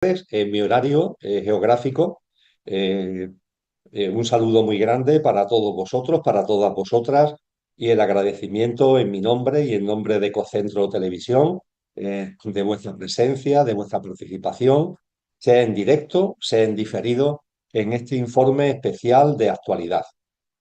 en mi horario geográfico. Eh, un saludo muy grande para todos vosotros, para todas vosotras, y el agradecimiento en mi nombre y en nombre de Ecocentro Televisión, de vuestra presencia, de vuestra participación, sea en directo, sea en diferido, en este informe especial de actualidad.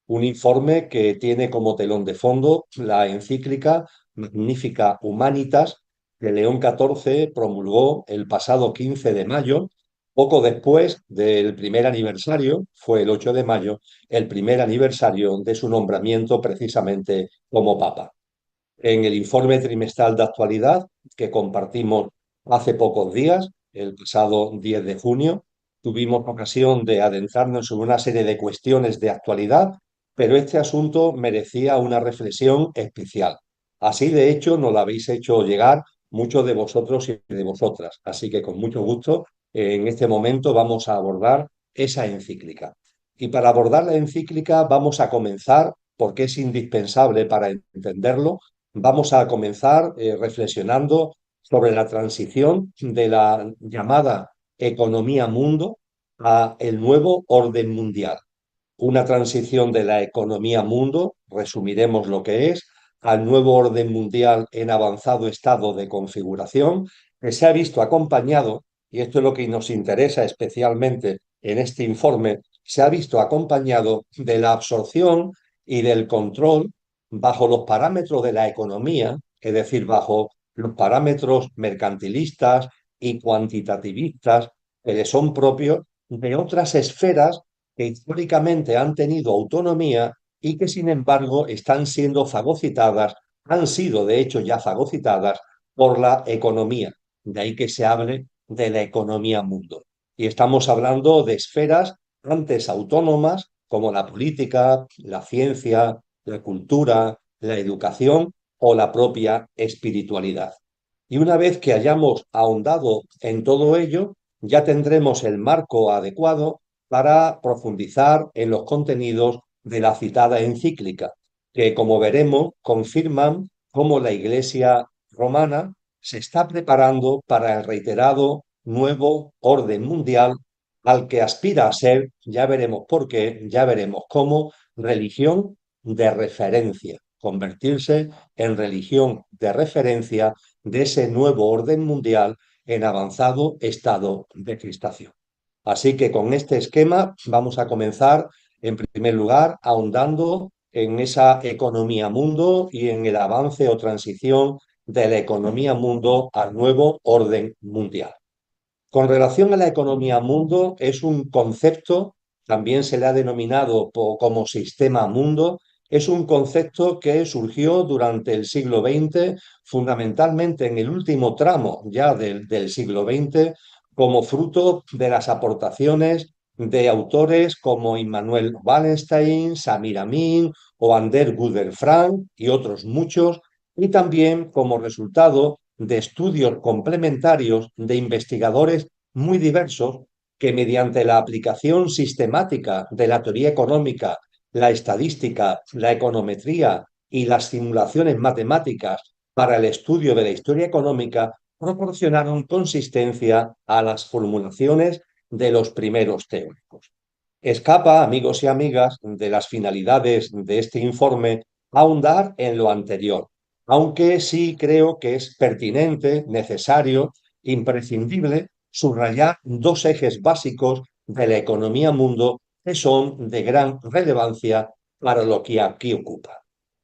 Un informe que tiene como telón de fondo la encíclica Magnifica Humanitas que León XIV promulgó el pasado 15 de mayo, poco después del primer aniversario, fue el 8 de mayo, el primer aniversario de su nombramiento precisamente como Papa. En el informe trimestral de actualidad que compartimos hace pocos días, el pasado 10 de junio, tuvimos ocasión de adentrarnos en una serie de cuestiones de actualidad, pero este asunto merecía una reflexión especial. Así, de hecho, nos lo habéis hecho llegar muchos de vosotros y de vosotras. Así que con mucho gusto, en este momento vamos a abordar esa encíclica. Y para abordar la encíclica vamos a comenzar, porque es indispensable para entenderlo, vamos a comenzar reflexionando sobre la transición de la llamada economía mundo a el nuevo orden mundial. Una transición de la economía mundo, resumiremos lo que es, al nuevo orden mundial en avanzado estado de configuración, que se ha visto acompañado, y esto es lo que nos interesa especialmente en este informe, se ha visto acompañado de la absorción y del control bajo los parámetros de la economía, es decir, bajo los parámetros mercantilistas y cuantitativistas que le son propios de otras esferas que históricamente han tenido autonomía y que sin embargo están siendo fagocitadas, han sido de hecho ya fagocitadas por la economía. De ahí que se hable de la economía mundo. Y estamos hablando de esferas antes autónomas como la política, la ciencia, la cultura, la educación o la propia espiritualidad. Y una vez que hayamos ahondado en todo ello, ya tendremos el marco adecuado para profundizar en los contenidos de la citada encíclica, que como veremos confirman cómo la Iglesia romana se está preparando para el reiterado nuevo orden mundial al que aspira a ser, ya veremos por qué, ya veremos cómo, religión de referencia, convertirse en religión de referencia de ese nuevo orden mundial en avanzado estado de cristación. Así que con este esquema vamos a comenzar, en primer lugar, ahondando en esa economía mundo y en el avance o transición de la economía mundo al nuevo orden mundial. Con relación a la economía mundo, es un concepto, también se le ha denominado como sistema mundo, es un concepto que surgió durante el siglo XX, fundamentalmente en el último tramo ya del siglo XX, como fruto de las aportaciones de autores como Immanuel Wallenstein, Samir Amin o Ander Guder-Frank y otros muchos, y también como resultado de estudios complementarios de investigadores muy diversos que mediante la aplicación sistemática de la teoría económica, la estadística, la econometría y las simulaciones matemáticas para el estudio de la historia económica proporcionaron consistencia a las formulaciones de los primeros teóricos. Escapa, amigos y amigas, de las finalidades de este informe ahondar en lo anterior, aunque sí creo que es pertinente, necesario, imprescindible subrayar dos ejes básicos de la economía mundo que son de gran relevancia para lo que aquí ocupa.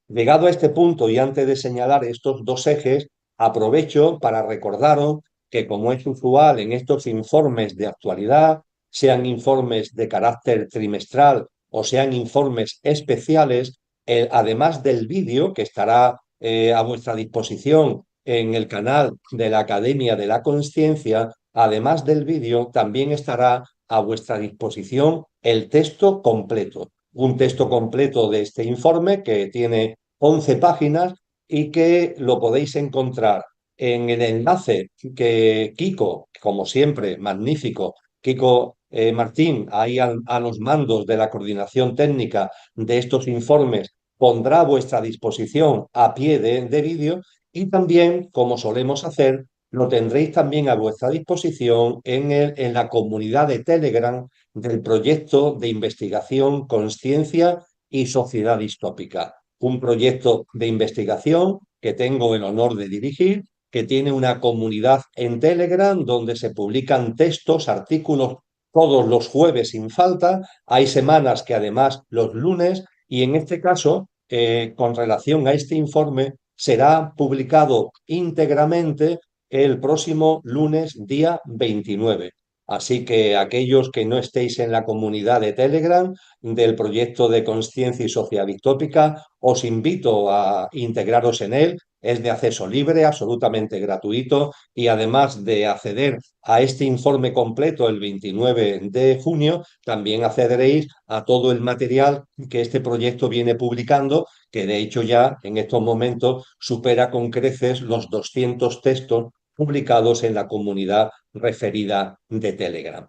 Llegado a este punto y antes de señalar estos dos ejes, aprovecho para recordaros que, como es usual en estos informes de actualidad, sean informes de carácter trimestral o sean informes especiales, además del vídeo que estará a vuestra disposición en el canal de la Academia de la Consciencia, además del vídeo también estará a vuestra disposición el texto completo. Un texto completo de este informe que tiene 11 páginas y que lo podéis encontrar en el enlace que Kiko, como siempre, magnífico, Kiko Martín, ahí a los mandos de la coordinación técnica de estos informes, pondrá a vuestra disposición a pie de vídeo y también, como solemos hacer, lo tendréis también a vuestra disposición en la comunidad de Telegram del proyecto de investigación Conciencia y Sociedad Distópica. Un proyecto de investigación que tengo el honor de dirigir, que tiene una comunidad en Telegram donde se publican textos, artículos todos los jueves sin falta. Hay semanas que además los lunes, y en este caso, con relación a este informe, será publicado íntegramente el próximo lunes, día 29. Así que aquellos que no estéis en la comunidad de Telegram del proyecto de Conciencia y Sociedad Distópica, os invito a integraros en él. Es de acceso libre, absolutamente gratuito, y además de acceder a este informe completo el 29 de junio, también accederéis a todo el material que este proyecto viene publicando, que de hecho ya en estos momentos supera con creces los 200 textos publicados en la comunidad referida de Telegram.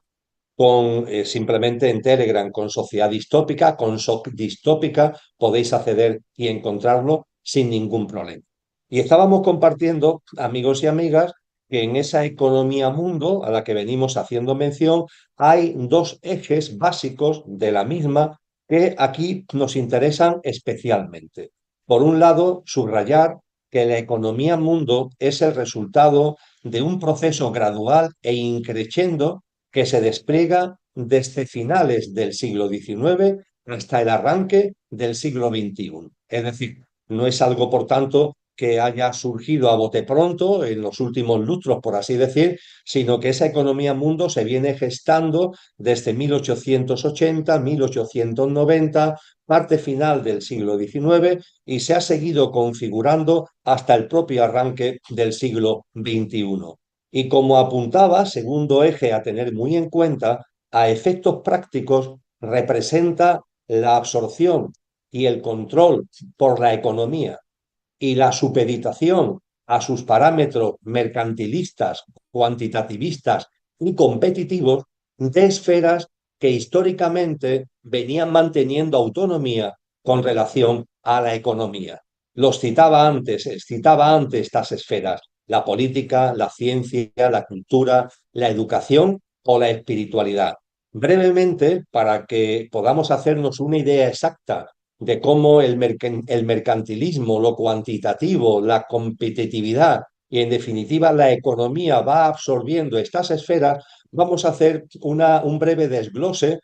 Simplemente en Telegram con Sociedad Distópica, con SOC Distópica, podéis acceder y encontrarlo sin ningún problema. Y estábamos compartiendo, amigos y amigas, que en esa economía mundo a la que venimos haciendo mención hay dos ejes básicos de la misma que aquí nos interesan especialmente. Por un lado, subrayar que la economía mundo es el resultado de un proceso gradual e increciendo que se despliega desde finales del siglo XIX hasta el arranque del siglo XXI. Es decir, no es algo, por tanto, que haya surgido a bote pronto en los últimos lustros, por así decir, sino que esa economía mundo se viene gestando desde 1880, 1890, parte final del siglo XIX, y se ha seguido configurando hasta el propio arranque del siglo XXI. Y como apuntaba, segundo eje a tener muy en cuenta, a efectos prácticos representa la absorción y el control por la economía y la supeditación a sus parámetros mercantilistas, cuantitativistas y competitivos de esferas que históricamente venían manteniendo autonomía con relación a la economía. Citaba antes estas esferas: la política, la ciencia, la cultura, la educación o la espiritualidad. Brevemente, para que podamos hacernos una idea exacta de cómo el mercantilismo, lo cuantitativo, la competitividad y, en definitiva, la economía va absorbiendo estas esferas, vamos a hacer un breve desglose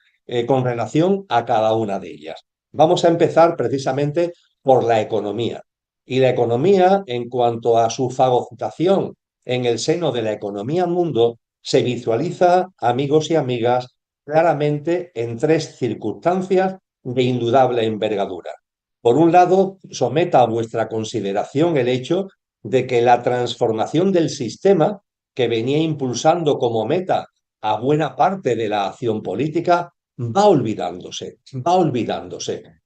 con relación a cada una de ellas. Vamos a empezar precisamente por la economía. Y la economía, en cuanto a su fagocitación en el seno de la economía mundo, se visualiza, amigos y amigas, claramente en tres circunstancias de indudable envergadura. Por un lado, someta a vuestra consideración el hecho de que la transformación del sistema, que venía impulsando como meta a buena parte de la acción política, va olvidándose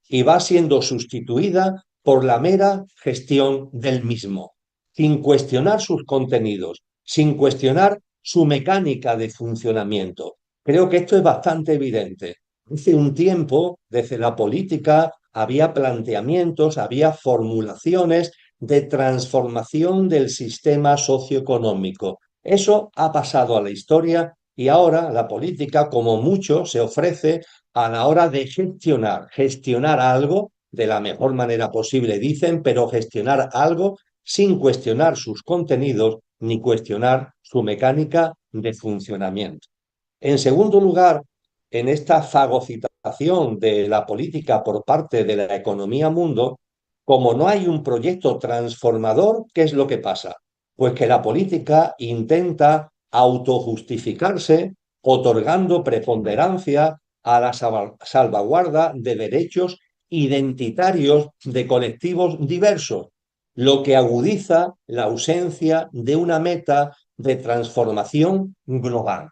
y va siendo sustituida por la mera gestión del mismo, sin cuestionar sus contenidos, sin cuestionar su mecánica de funcionamiento. Creo que esto es bastante evidente. Hace un tiempo, desde la política, había planteamientos, había formulaciones de transformación del sistema socioeconómico. Eso ha pasado a la historia y ahora la política, como mucho, se ofrece a la hora de gestionar algo de la mejor manera posible, dicen, pero gestionar algo sin cuestionar sus contenidos ni cuestionar su mecánica de funcionamiento. En segundo lugar, en esta fagocitación de la política por parte de la economía mundo, como no hay un proyecto transformador, ¿qué es lo que pasa? Pues que la política intenta autojustificarse otorgando preponderancia a la salvaguarda de derechos identitarios de colectivos diversos, lo que agudiza la ausencia de una meta de transformación global.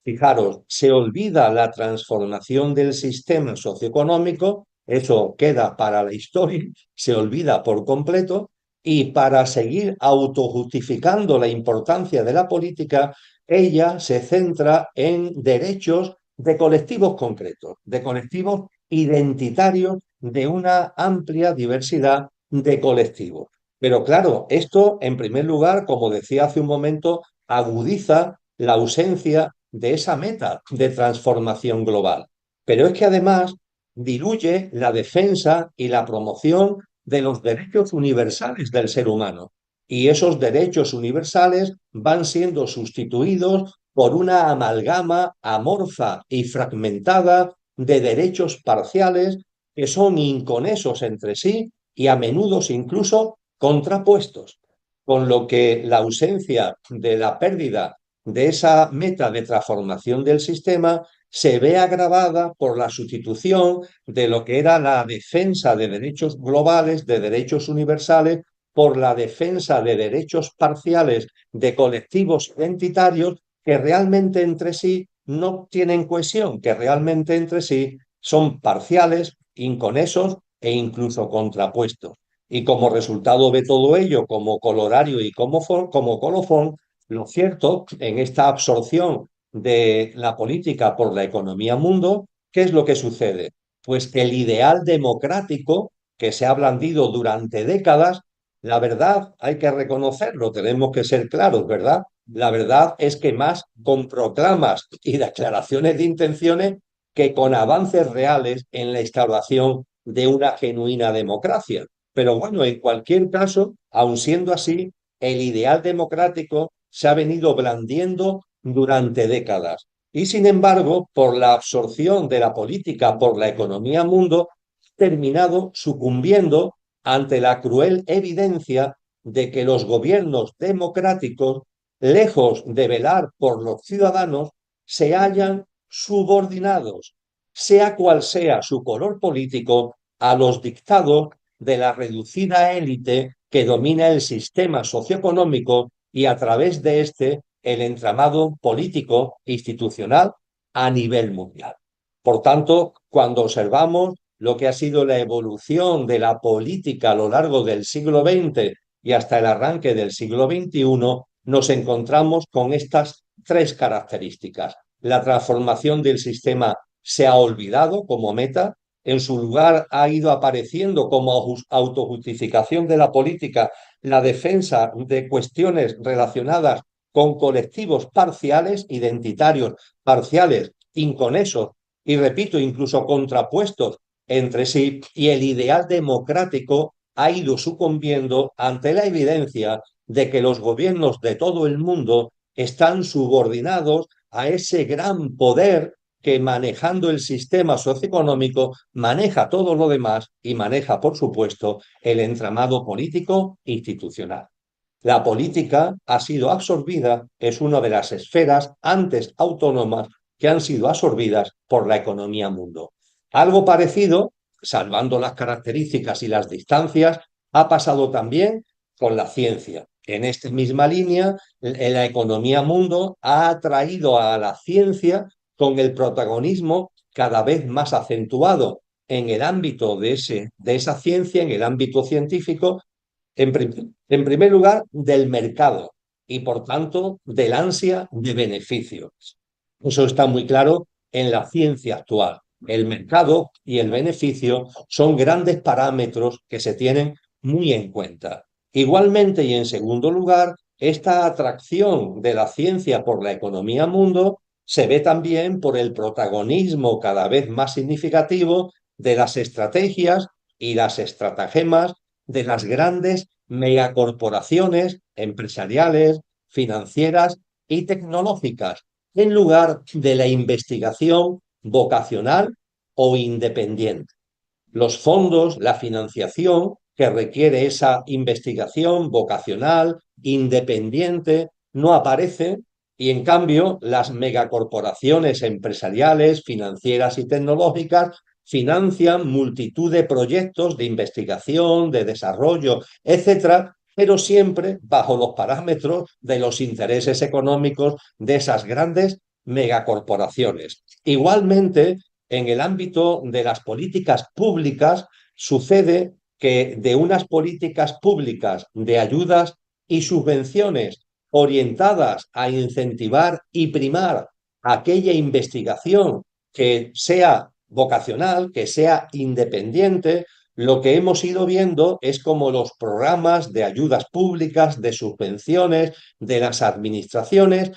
Fijaros, se olvida la transformación del sistema socioeconómico, eso queda para la historia, se olvida por completo, y para seguir autojustificando la importancia de la política, ella se centra en derechos de colectivos concretos, de colectivos identitarios de una amplia diversidad de colectivos. Pero claro, esto en primer lugar, como decía hace un momento, agudiza la ausencia de esa meta de transformación global. Pero es que además diluye la defensa y la promoción de los derechos universales del ser humano. Y esos derechos universales van siendo sustituidos por una amalgama amorfa y fragmentada de derechos parciales que son inconexos entre sí y a menudo incluso contrapuestos, con lo que la ausencia de la pérdida de esa meta de transformación del sistema se ve agravada por la sustitución de lo que era la defensa de derechos globales, de derechos universales, por la defensa de derechos parciales de colectivos identitarios que realmente entre sí no tienen cohesión, que realmente entre sí son parciales, inconexos e incluso contrapuestos. Y como resultado de todo ello, como colorario y como colofón, lo cierto en esta absorción de la política por la economía mundo, ¿qué es lo que sucede? Pues que el ideal democrático que se ha blandido durante décadas, la verdad hay que reconocerlo, tenemos que ser claros, ¿verdad? La verdad es que más con proclamas y declaraciones de intenciones que con avances reales en la instauración de una genuina democracia. Pero bueno, en cualquier caso, aun siendo así, el ideal democrático se ha venido blandiendo durante décadas. Y sin embargo, por la absorción de la política por la economía mundo, ha terminado sucumbiendo ante la cruel evidencia de que los gobiernos democráticos, lejos de velar por los ciudadanos, se hallan subordinados, sea cual sea su color político, a los dictados de la reducida élite que domina el sistema socioeconómico y a través de este el entramado político institucional a nivel mundial. Por tanto, cuando observamos lo que ha sido la evolución de la política a lo largo del siglo XX y hasta el arranque del siglo XXI, nos encontramos con estas tres características. La transformación del sistema se ha olvidado como meta, en su lugar ha ido apareciendo como autojustificación de la política la defensa de cuestiones relacionadas con colectivos parciales, identitarios, parciales, inconexos y, repito, incluso contrapuestos entre sí, y el ideal democrático ha ido sucumbiendo ante la evidencia de que los gobiernos de todo el mundo están subordinados a ese gran poder que manejando el sistema socioeconómico maneja todo lo demás y maneja, por supuesto, el entramado político institucional. La política ha sido absorbida, es una de las esferas antes autónomas que han sido absorbidas por la economía mundo. Algo parecido, salvando las características y las distancias, ha pasado también con la ciencia. En esta misma línea, la economía mundo ha atraído a la ciencia con el protagonismo cada vez más acentuado en el ámbito de esa ciencia, en el ámbito científico, en primer lugar, del mercado y, por tanto, del ansia de beneficios. Eso está muy claro en la ciencia actual. El mercado y el beneficio son grandes parámetros que se tienen muy en cuenta. Igualmente, y en segundo lugar, esta atracción de la ciencia por la economía mundo se ve también por el protagonismo cada vez más significativo de las estrategias y las estratagemas de las grandes megacorporaciones empresariales, financieras y tecnológicas, en lugar de la investigación vocacional o independiente. Los fondos, la financiación que requiere esa investigación vocacional, independiente, no aparece y en cambio las megacorporaciones empresariales, financieras y tecnológicas financian multitud de proyectos de investigación, de desarrollo, etcétera, pero siempre bajo los parámetros de los intereses económicos de esas grandes megacorporaciones. Igualmente, en el ámbito de las políticas públicas sucede que de unas políticas públicas de ayudas y subvenciones orientadas a incentivar y primar aquella investigación que sea vocacional, que sea independiente, lo que hemos ido viendo es cómo los programas de ayudas públicas, de subvenciones, de las administraciones,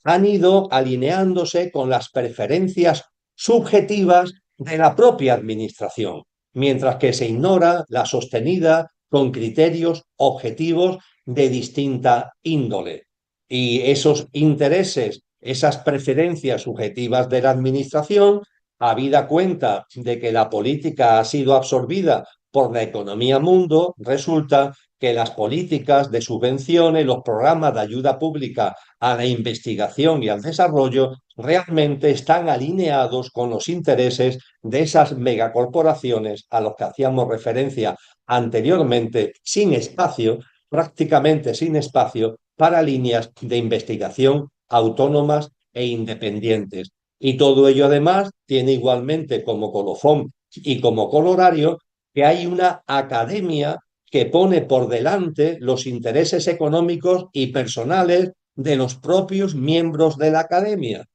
han ido alineándose con las preferencias subjetivas de la propia administración, mientras que se ignora la sostenida con criterios objetivos de distinta índole. Y esos intereses, esas preferencias subjetivas de la administración, habida cuenta de que la política ha sido absorbida por la economía mundo, resulta que las políticas de subvenciones, los programas de ayuda pública a la investigación y al desarrollo realmente están alineados con los intereses de esas megacorporaciones a los que hacíamos referencia anteriormente, sin espacio, prácticamente sin espacio, para líneas de investigación autónomas e independientes. Y todo ello además tiene igualmente como colofón y como colorario que hay una academia que pone por delante los intereses económicos y personales de los propios miembros de la academia,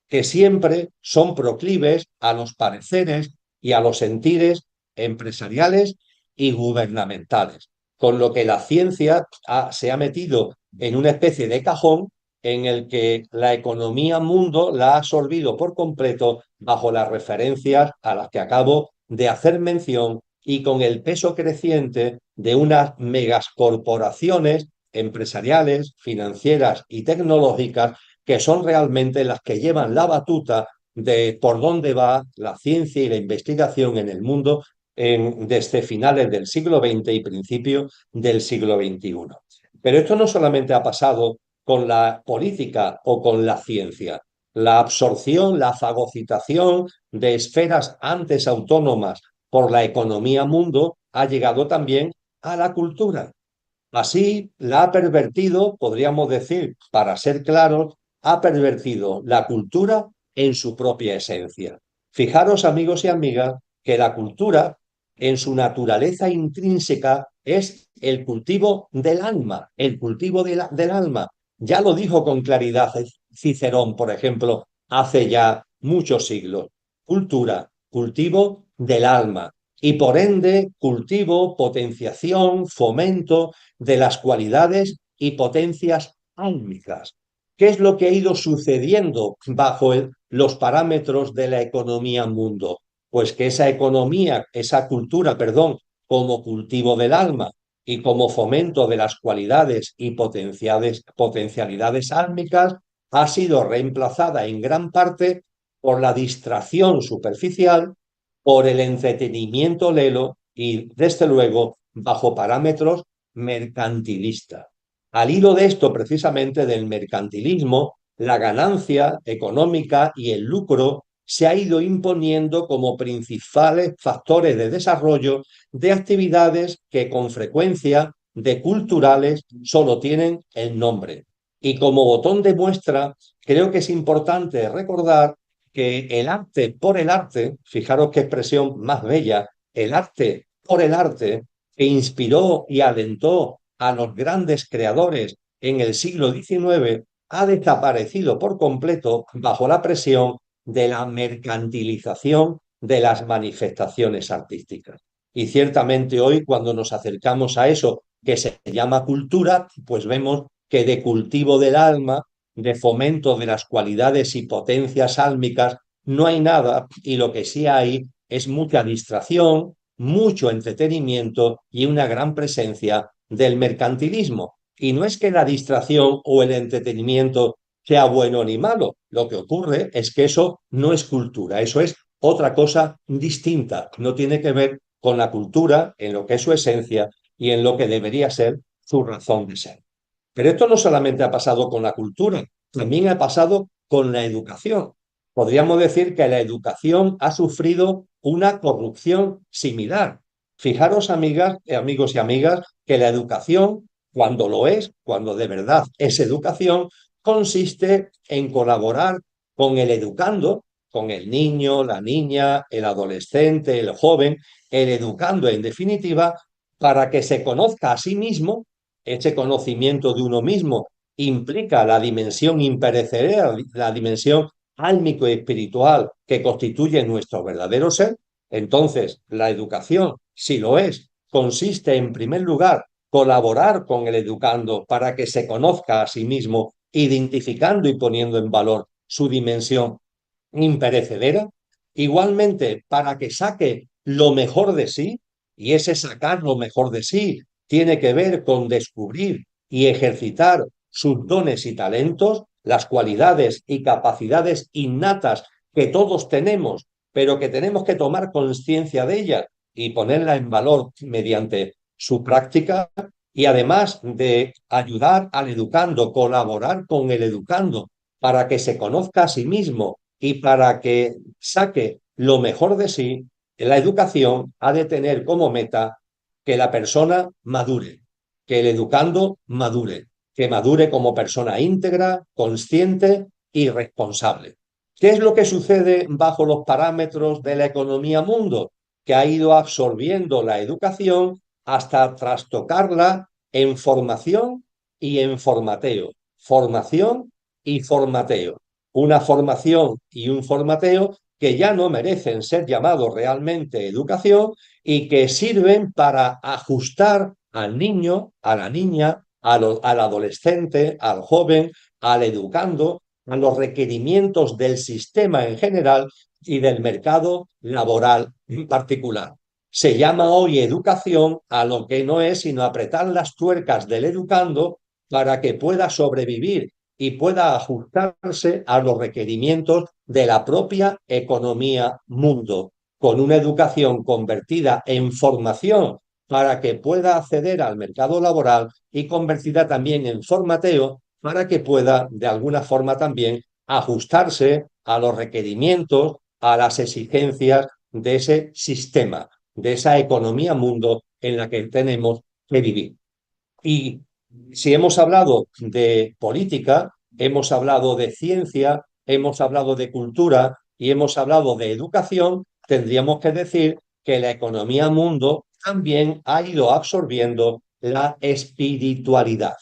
que siempre son proclives a los pareceres y a los sentires empresariales y gubernamentales, con lo que la ciencia se ha metido en una especie de cajón en el que la economía mundo la ha absorbido por completo bajo las referencias a las que acabo de hacer mención y con el peso creciente de unas megacorporaciones empresariales, financieras y tecnológicas que son realmente las que llevan la batuta de por dónde va la ciencia y la investigación en el mundo desde finales del siglo XX y principio del siglo XXI. Pero esto no solamente ha pasado con la política o con la ciencia. La absorción, la fagocitación de esferas antes autónomas por la economía mundo ha llegado también a la cultura. Así la ha pervertido, podríamos decir, para ser claros, ha pervertido la cultura en su propia esencia. Fijaros, amigos y amigas, que la cultura, en su naturaleza intrínseca, es el cultivo del alma, el cultivo del alma. Ya lo dijo con claridad Cicerón, por ejemplo, hace ya muchos siglos. Cultura, cultivo del alma y por ende cultivo, potenciación, fomento de las cualidades y potencias álmicas. ¿Qué es lo que ha ido sucediendo bajo los parámetros de la economía mundo? Pues que esa economía, esa cultura, perdón, como cultivo del alma y como fomento de las cualidades y potencialidades álmicas, ha sido reemplazada en gran parte por la distracción superficial, por el entretenimiento lelo y, desde luego, bajo parámetros mercantilistas. Al hilo de esto, precisamente del mercantilismo, la ganancia económica y el lucro se ha ido imponiendo como principales factores de desarrollo de actividades que con frecuencia de culturales solo tienen el nombre. Y como botón de muestra, creo que es importante recordar que el arte por el arte, fijaros qué expresión más bella, el arte por el arte, que inspiró y alentó a los grandes creadores en el siglo XIX, ha desaparecido por completo bajo la presión de la mercantilización de las manifestaciones artísticas. Y ciertamente hoy, cuando nos acercamos a eso que se llama cultura, pues vemos que de cultivo del alma, de fomento de las cualidades y potencias álmicas, no hay nada, y lo que sí hay es mucha distracción, mucho entretenimiento y una gran presencia del mercantilismo. Y no es que la distracción o el entretenimiento sea bueno ni malo, lo que ocurre es que eso no es cultura, eso es otra cosa distinta, no tiene que ver con la cultura en lo que es su esencia y en lo que debería ser su razón de ser. Pero esto no solamente ha pasado con la cultura, también ha pasado con la educación. Podríamos decir que la educación ha sufrido una corrupción similar. Fijaros, amigas, amigos y amigas, que la educación, cuando lo es, cuando de verdad es educación, consiste en colaborar con el educando, con el niño, la niña, el adolescente, el joven, el educando en definitiva, para que se conozca a sí mismo. Ese conocimiento de uno mismo implica la dimensión imperecedera, la dimensión álmico y espiritual que constituye nuestro verdadero ser. Entonces, la educación Si lo es, consiste en primer lugar colaborar con el educando para que se conozca a sí mismo, identificando y poniendo en valor su dimensión imperecedera, igualmente para que saque lo mejor de sí, y ese sacar lo mejor de sí tiene que ver con descubrir y ejercitar sus dones y talentos, las cualidades y capacidades innatas que todos tenemos, pero que tenemos que tomar conciencia de ellas y ponerla en valor mediante su práctica, y además de ayudar al educando, colaborar con el educando para que se conozca a sí mismo y para que saque lo mejor de sí. La educación ha de tener como meta que la persona madure, que el educando madure, que madure como persona íntegra, consciente y responsable. ¿Qué es lo que sucede bajo los parámetros de la economía mundo? Que ha ido absorbiendo la educación hasta trastocarla en formación y en formateo. Formación y formateo. Una formación y un formateo que ya no merecen ser llamados realmente educación y que sirven para ajustar al niño, a la niña, al adolescente, al joven, al educando, a los requerimientos del sistema en general y del mercado laboral en particular. Se llama hoy educación a lo que no es sino apretar las tuercas del educando para que pueda sobrevivir y pueda ajustarse a los requerimientos de la propia economía mundo, con una educación convertida en formación para que pueda acceder al mercado laboral y convertida también en formateo para que pueda de alguna forma también ajustarse a los requerimientos, a las exigencias de ese sistema, de esa economía mundo en la que tenemos que vivir. Y si hemos hablado de política, hemos hablado de ciencia, hemos hablado de cultura y hemos hablado de educación, tendríamos que decir que la economía mundo también ha ido absorbiendo la espiritualidad.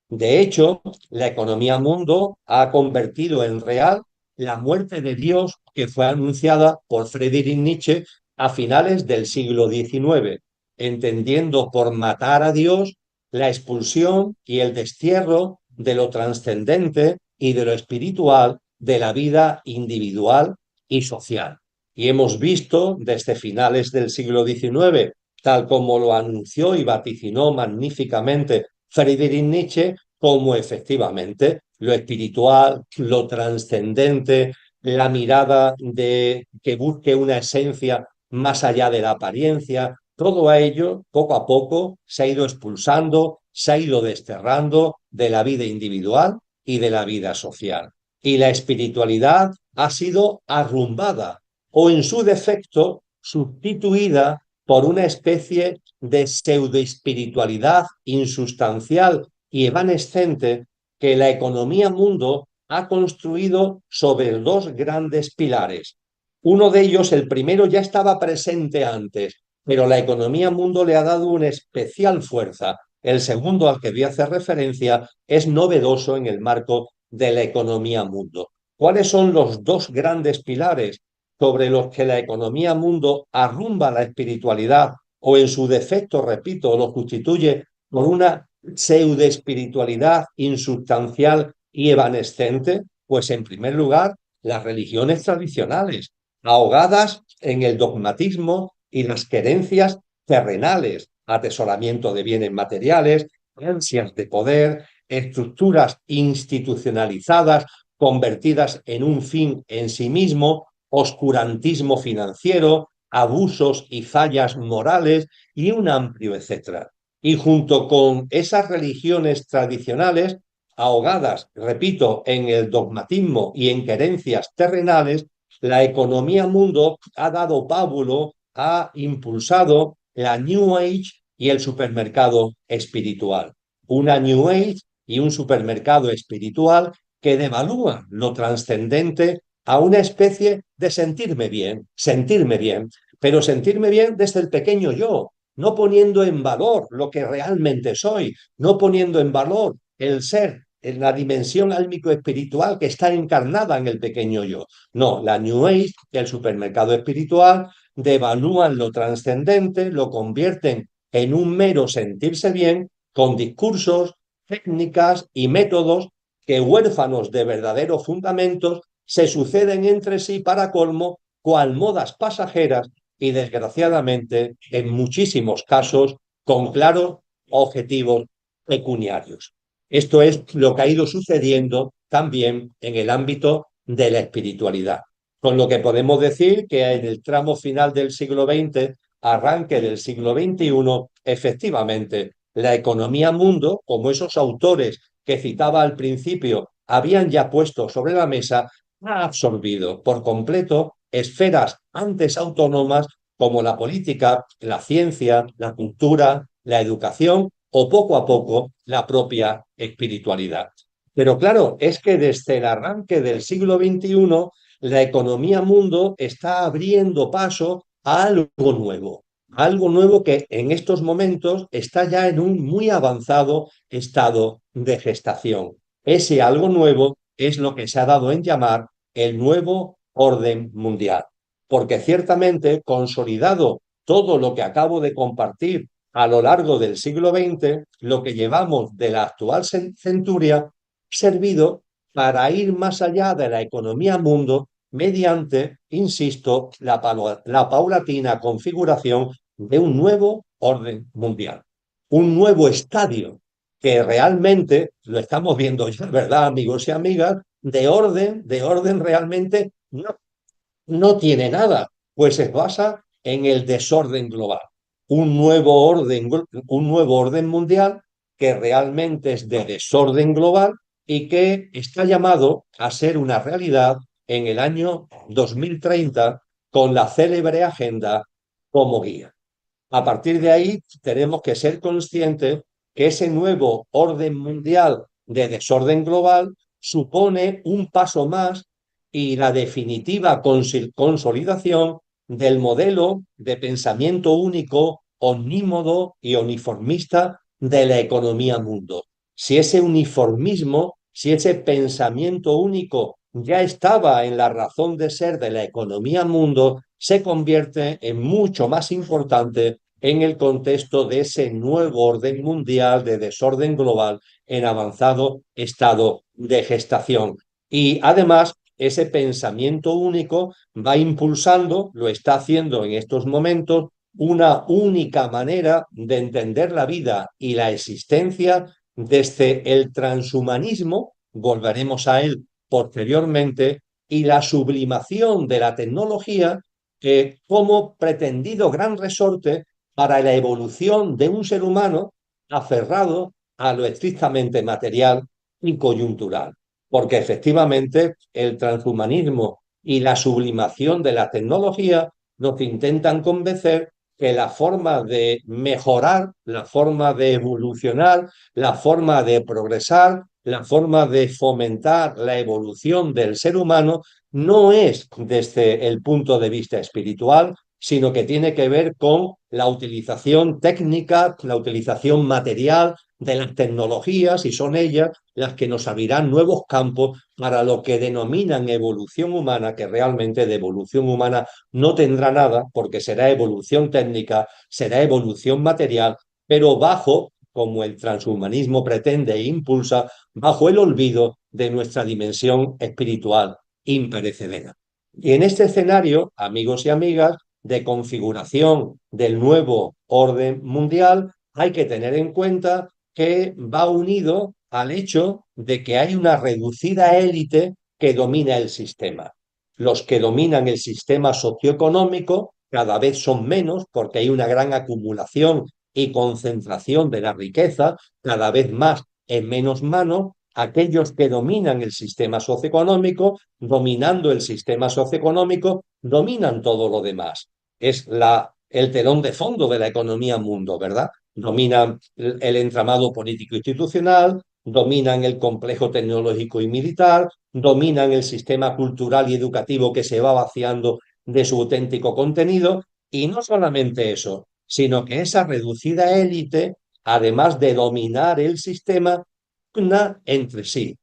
De hecho, la economía mundo ha convertido en real la muerte de Dios que fue anunciada por Friedrich Nietzsche a finales del siglo XIX, entendiendo por matar a Dios la expulsión y el destierro de lo trascendente y de lo espiritual de la vida individual y social. Y hemos visto desde finales del siglo XIX, tal como lo anunció y vaticinó magníficamente Friedrich Nietzsche, como efectivamente lo espiritual, lo trascendente, la mirada de que busque una esencia más allá de la apariencia, todo ello, poco a poco, se ha ido expulsando, se ha ido desterrando de la vida individual y de la vida social. Y la espiritualidad ha sido arrumbada o, en su defecto, sustituida por una especie de pseudoespiritualidad insustancial y evanescente que la economía mundo ha construido sobre dos grandes pilares. Uno de ellos, el primero, ya estaba presente antes, pero la economía mundo le ha dado una especial fuerza. El segundo, al que voy a hacer referencia, es novedoso en el marco de la economía mundo. ¿Cuáles son los dos grandes pilares sobre los que la economía mundo arrumba la espiritualidad o, en su defecto, repito, lo sustituye por una pseudoespiritualidad insubstancial y evanescente? Pues, en primer lugar, las religiones tradicionales, ahogadas en el dogmatismo y las querencias terrenales, atesoramiento de bienes materiales, ansias de poder, estructuras institucionalizadas convertidas en un fin en sí mismo, oscurantismo financiero, abusos y fallas morales y un amplio etcétera. Y junto con esas religiones tradicionales, ahogadas, repito, en el dogmatismo y en querencias terrenales, la economía mundo ha dado pábulo, ha impulsado la New Age y el supermercado espiritual. Una New Age y un supermercado espiritual que devalúa lo trascendente a una especie de sentirme bien, pero sentirme bien desde el pequeño yo, no poniendo en valor lo que realmente soy, no poniendo en valor el ser, en la dimensión álmico-espiritual que está encarnada en el pequeño yo. No, la New Age, el supermercado espiritual, devalúan lo trascendente, lo convierten en un mero sentirse bien con discursos, técnicas y métodos que, huérfanos de verdaderos fundamentos, se suceden entre sí para colmo, cual modas pasajeras y, desgraciadamente, en muchísimos casos, con claros objetivos pecuniarios. Esto es lo que ha ido sucediendo también en el ámbito de la espiritualidad. Con lo que podemos decir que en el tramo final del siglo XX, arranque del siglo XXI, efectivamente, la economía mundo, como esos autores que citaba al principio habían ya puesto sobre la mesa, ha absorbido por completo esferas antes autónomas como la política, la ciencia, la cultura, la educación o, poco a poco, la propia espiritualidad. Pero claro, es que desde el arranque del siglo XXI, la economía mundo está abriendo paso a algo nuevo que en estos momentos está ya en un muy avanzado estado de gestación. Ese algo nuevo es lo que se ha dado en llamar el nuevo orden mundial, porque ciertamente, consolidado todo lo que acabo de compartir a lo largo del siglo XX, lo que llevamos de la actual centuria ha servido para ir más allá de la economía mundo mediante, insisto, la paulatina configuración de un nuevo orden mundial, un nuevo estadio que realmente, lo estamos viendo ya, ¿verdad, amigos y amigas? De orden realmente no tiene nada, pues se basa en el desorden global. Un nuevo orden mundial que realmente es de desorden global y que está llamado a ser una realidad en el año 2030 con la célebre agenda como guía. A partir de ahí tenemos que ser conscientes que ese nuevo orden mundial de desorden global supone un paso más y la definitiva consolidación del modelo de pensamiento único, omnímodo y uniformista de la economía mundo. Si ese uniformismo, si ese pensamiento único ya estaba en la razón de ser de la economía mundo, se convierte en mucho más importante en el contexto de ese nuevo orden mundial de desorden global en avanzado estado de gestación. Y además, ese pensamiento único va impulsando, lo está haciendo en estos momentos, una única manera de entender la vida y la existencia desde el transhumanismo, volveremos a él posteriormente, y la sublimación de la tecnología como pretendido gran resorte para la evolución de un ser humano aferrado a lo estrictamente material y coyuntural. Porque efectivamente el transhumanismo y la sublimación de la tecnología nos intentan convencer que la forma de mejorar, la forma de evolucionar, la forma de progresar, la forma de fomentar la evolución del ser humano no es desde el punto de vista espiritual, sino que tiene que ver con la utilización técnica, la utilización material de las tecnologías, y son ellas las que nos abrirán nuevos campos para lo que denominan evolución humana, que realmente de evolución humana no tendrá nada, porque será evolución técnica, será evolución material, pero bajo, como el transhumanismo pretende e impulsa, bajo el olvido de nuestra dimensión espiritual imperecedera. Y en este escenario, amigos y amigas, de configuración del nuevo orden mundial, hay que tener en cuenta que va unido al hecho de que hay una reducida élite que domina el sistema. Los que dominan el sistema socioeconómico cada vez son menos porque hay una gran acumulación y concentración de la riqueza, cada vez más en menos manos. Aquellos que dominan el sistema socioeconómico, dominando el sistema socioeconómico, dominan todo lo demás. Es el telón de fondo de la economía mundo, ¿verdad? Dominan el entramado político institucional, dominan el complejo tecnológico y militar, dominan el sistema cultural y educativo que se va vaciando de su auténtico contenido. Y no solamente eso, sino que esa reducida élite, además de dominar el sistema, pugna entre sí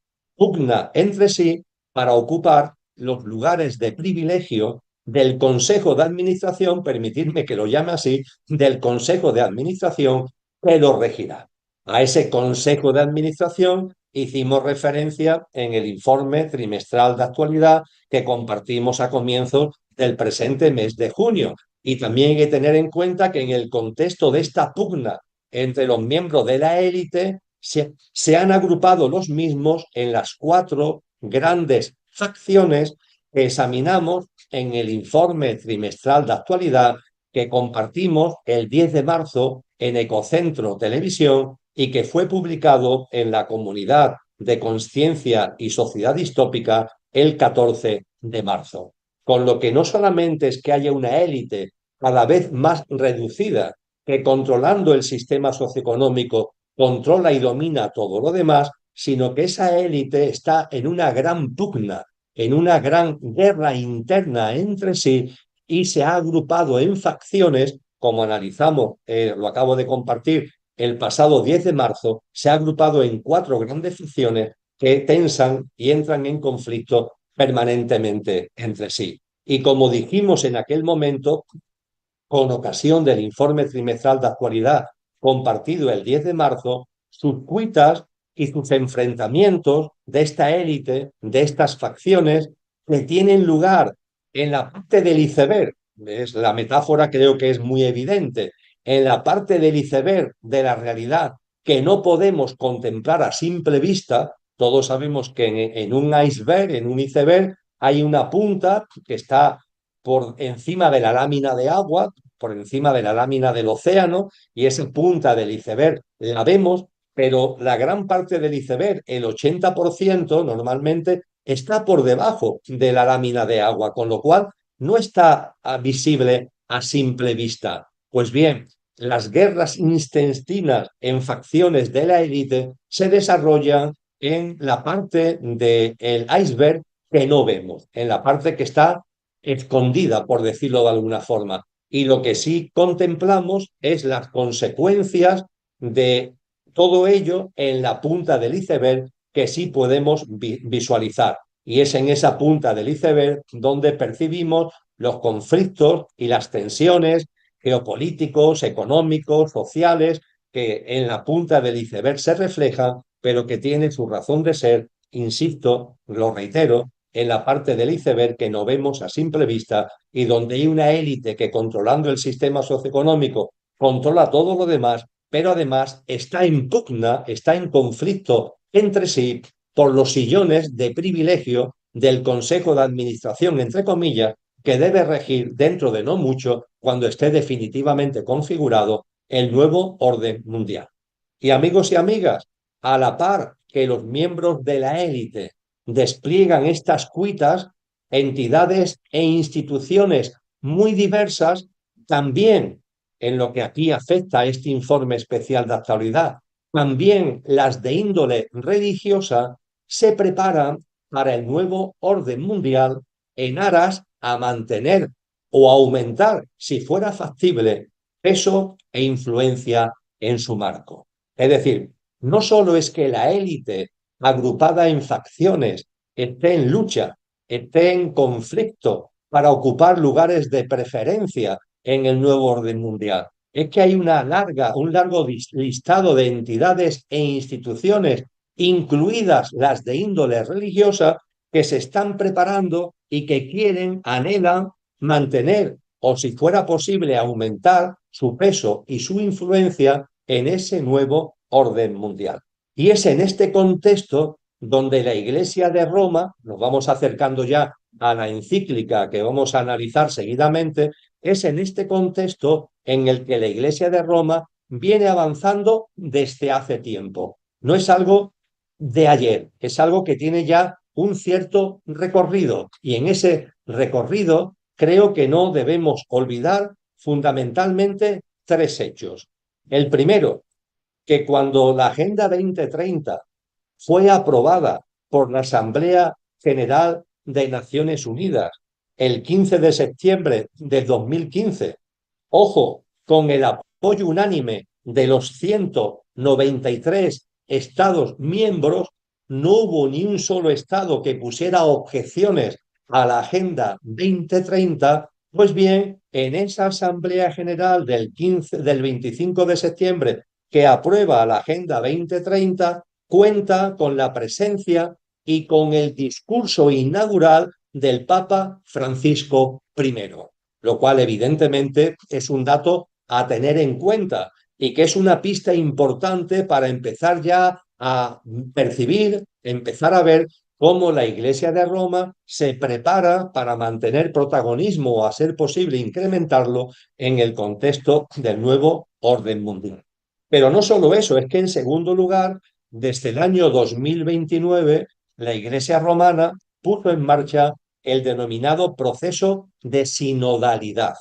para ocupar los lugares de privilegio del Consejo de Administración, permitidme que lo llame así, del Consejo de Administración que lo regirá. A ese Consejo de Administración hicimos referencia en el informe trimestral de actualidad que compartimos a comienzos del presente mes de junio. Y también hay que tener en cuenta que en el contexto de esta pugna entre los miembros de la élite se han agrupado los mismos en las cuatro grandes facciones que examinamos en el informe trimestral de actualidad que compartimos el 10 de marzo en Ecocentro Televisión y que fue publicado en la Comunidad de Conciencia y Sociedad Distópica el 14 de marzo. Con lo que no solamente es que haya una élite cada vez más reducida que controlando el sistema socioeconómico controla y domina todo lo demás, sino que esa élite está en una gran pugna, en una gran guerra interna entre sí y se ha agrupado en facciones, como analizamos, lo acabo de compartir, el pasado 10 de marzo, se ha agrupado en cuatro grandes facciones que tensan y entran en conflicto permanentemente entre sí. Y como dijimos en aquel momento, con ocasión del informe trimestral de actualidad compartido el 10 de marzo, sus cuitas y sus enfrentamientos de esta élite, de estas facciones, que tienen lugar en la parte del iceberg. Es, la metáfora creo que es muy evidente. En la parte del iceberg de la realidad que no podemos contemplar a simple vista, todos sabemos que en un iceberg, en un iceberg, hay una punta que está por encima de la lámina de agua, por encima de la lámina del océano, y esa punta del iceberg la vemos, pero la gran parte del iceberg, el 80% normalmente, está por debajo de la lámina de agua, con lo cual no está visible a simple vista. Pues bien, las guerras intestinas en facciones de la élite se desarrollan en la parte del iceberg que no vemos, en la parte que está escondida, por decirlo de alguna forma. Y lo que sí contemplamos es las consecuencias de todo ello en la punta del iceberg que sí podemos visualizar. Y es en esa punta del iceberg donde percibimos los conflictos y las tensiones geopolíticos, económicos, sociales, que en la punta del iceberg se reflejan, pero que tiene su razón de ser, insisto, lo reitero, en la parte del iceberg que no vemos a simple vista y donde hay una élite que controlando el sistema socioeconómico controla todo lo demás, pero además está en pugna, está en conflicto entre sí por los sillones de privilegio del Consejo de Administración, entre comillas, que debe regir dentro de no mucho cuando esté definitivamente configurado el nuevo orden mundial. Y amigos y amigas, a la par que los miembros de la élite despliegan estas cuitas, entidades e instituciones muy diversas, también en lo que aquí afecta a este informe especial de actualidad, también las de índole religiosa se preparan para el nuevo orden mundial en aras a mantener o aumentar, si fuera factible, peso e influencia en su marco. Es decir, no solo es que la élite agrupada en facciones esté en lucha, esté en conflicto para ocupar lugares de preferencia en el nuevo orden mundial, es que hay un largo listado de entidades e instituciones, incluidas las de índole religiosa, que se están preparando y que quieren, anhelan mantener o, si fuera posible, aumentar su peso y su influencia en ese nuevo orden mundial. Y es en este contexto donde la Iglesia de Roma, nos vamos acercando ya a la encíclica que vamos a analizar seguidamente, es en este contexto en el que la Iglesia de Roma viene avanzando desde hace tiempo. No es algo de ayer, es algo que tiene ya un cierto recorrido y en ese recorrido creo que no debemos olvidar fundamentalmente tres hechos. El primero, que cuando la Agenda 2030 fue aprobada por la Asamblea General de Naciones Unidas el 15 de septiembre de 2015, ojo, con el apoyo unánime de los 193 Estados miembros, no hubo ni un solo Estado que pusiera objeciones a la Agenda 2030, pues bien, en esa Asamblea General del 25 de septiembre que aprueba la Agenda 2030, cuenta con la presencia y con el discurso inaugural del Papa Francisco I, lo cual evidentemente es un dato a tener en cuenta y que es una pista importante para empezar ya a percibir, empezar a ver cómo la Iglesia de Roma se prepara para mantener protagonismo o, a ser posible, incrementarlo en el contexto del nuevo orden mundial. Pero no solo eso, es que en segundo lugar, desde el año 2029, la Iglesia romana puso en marcha el denominado proceso de sinodalidad,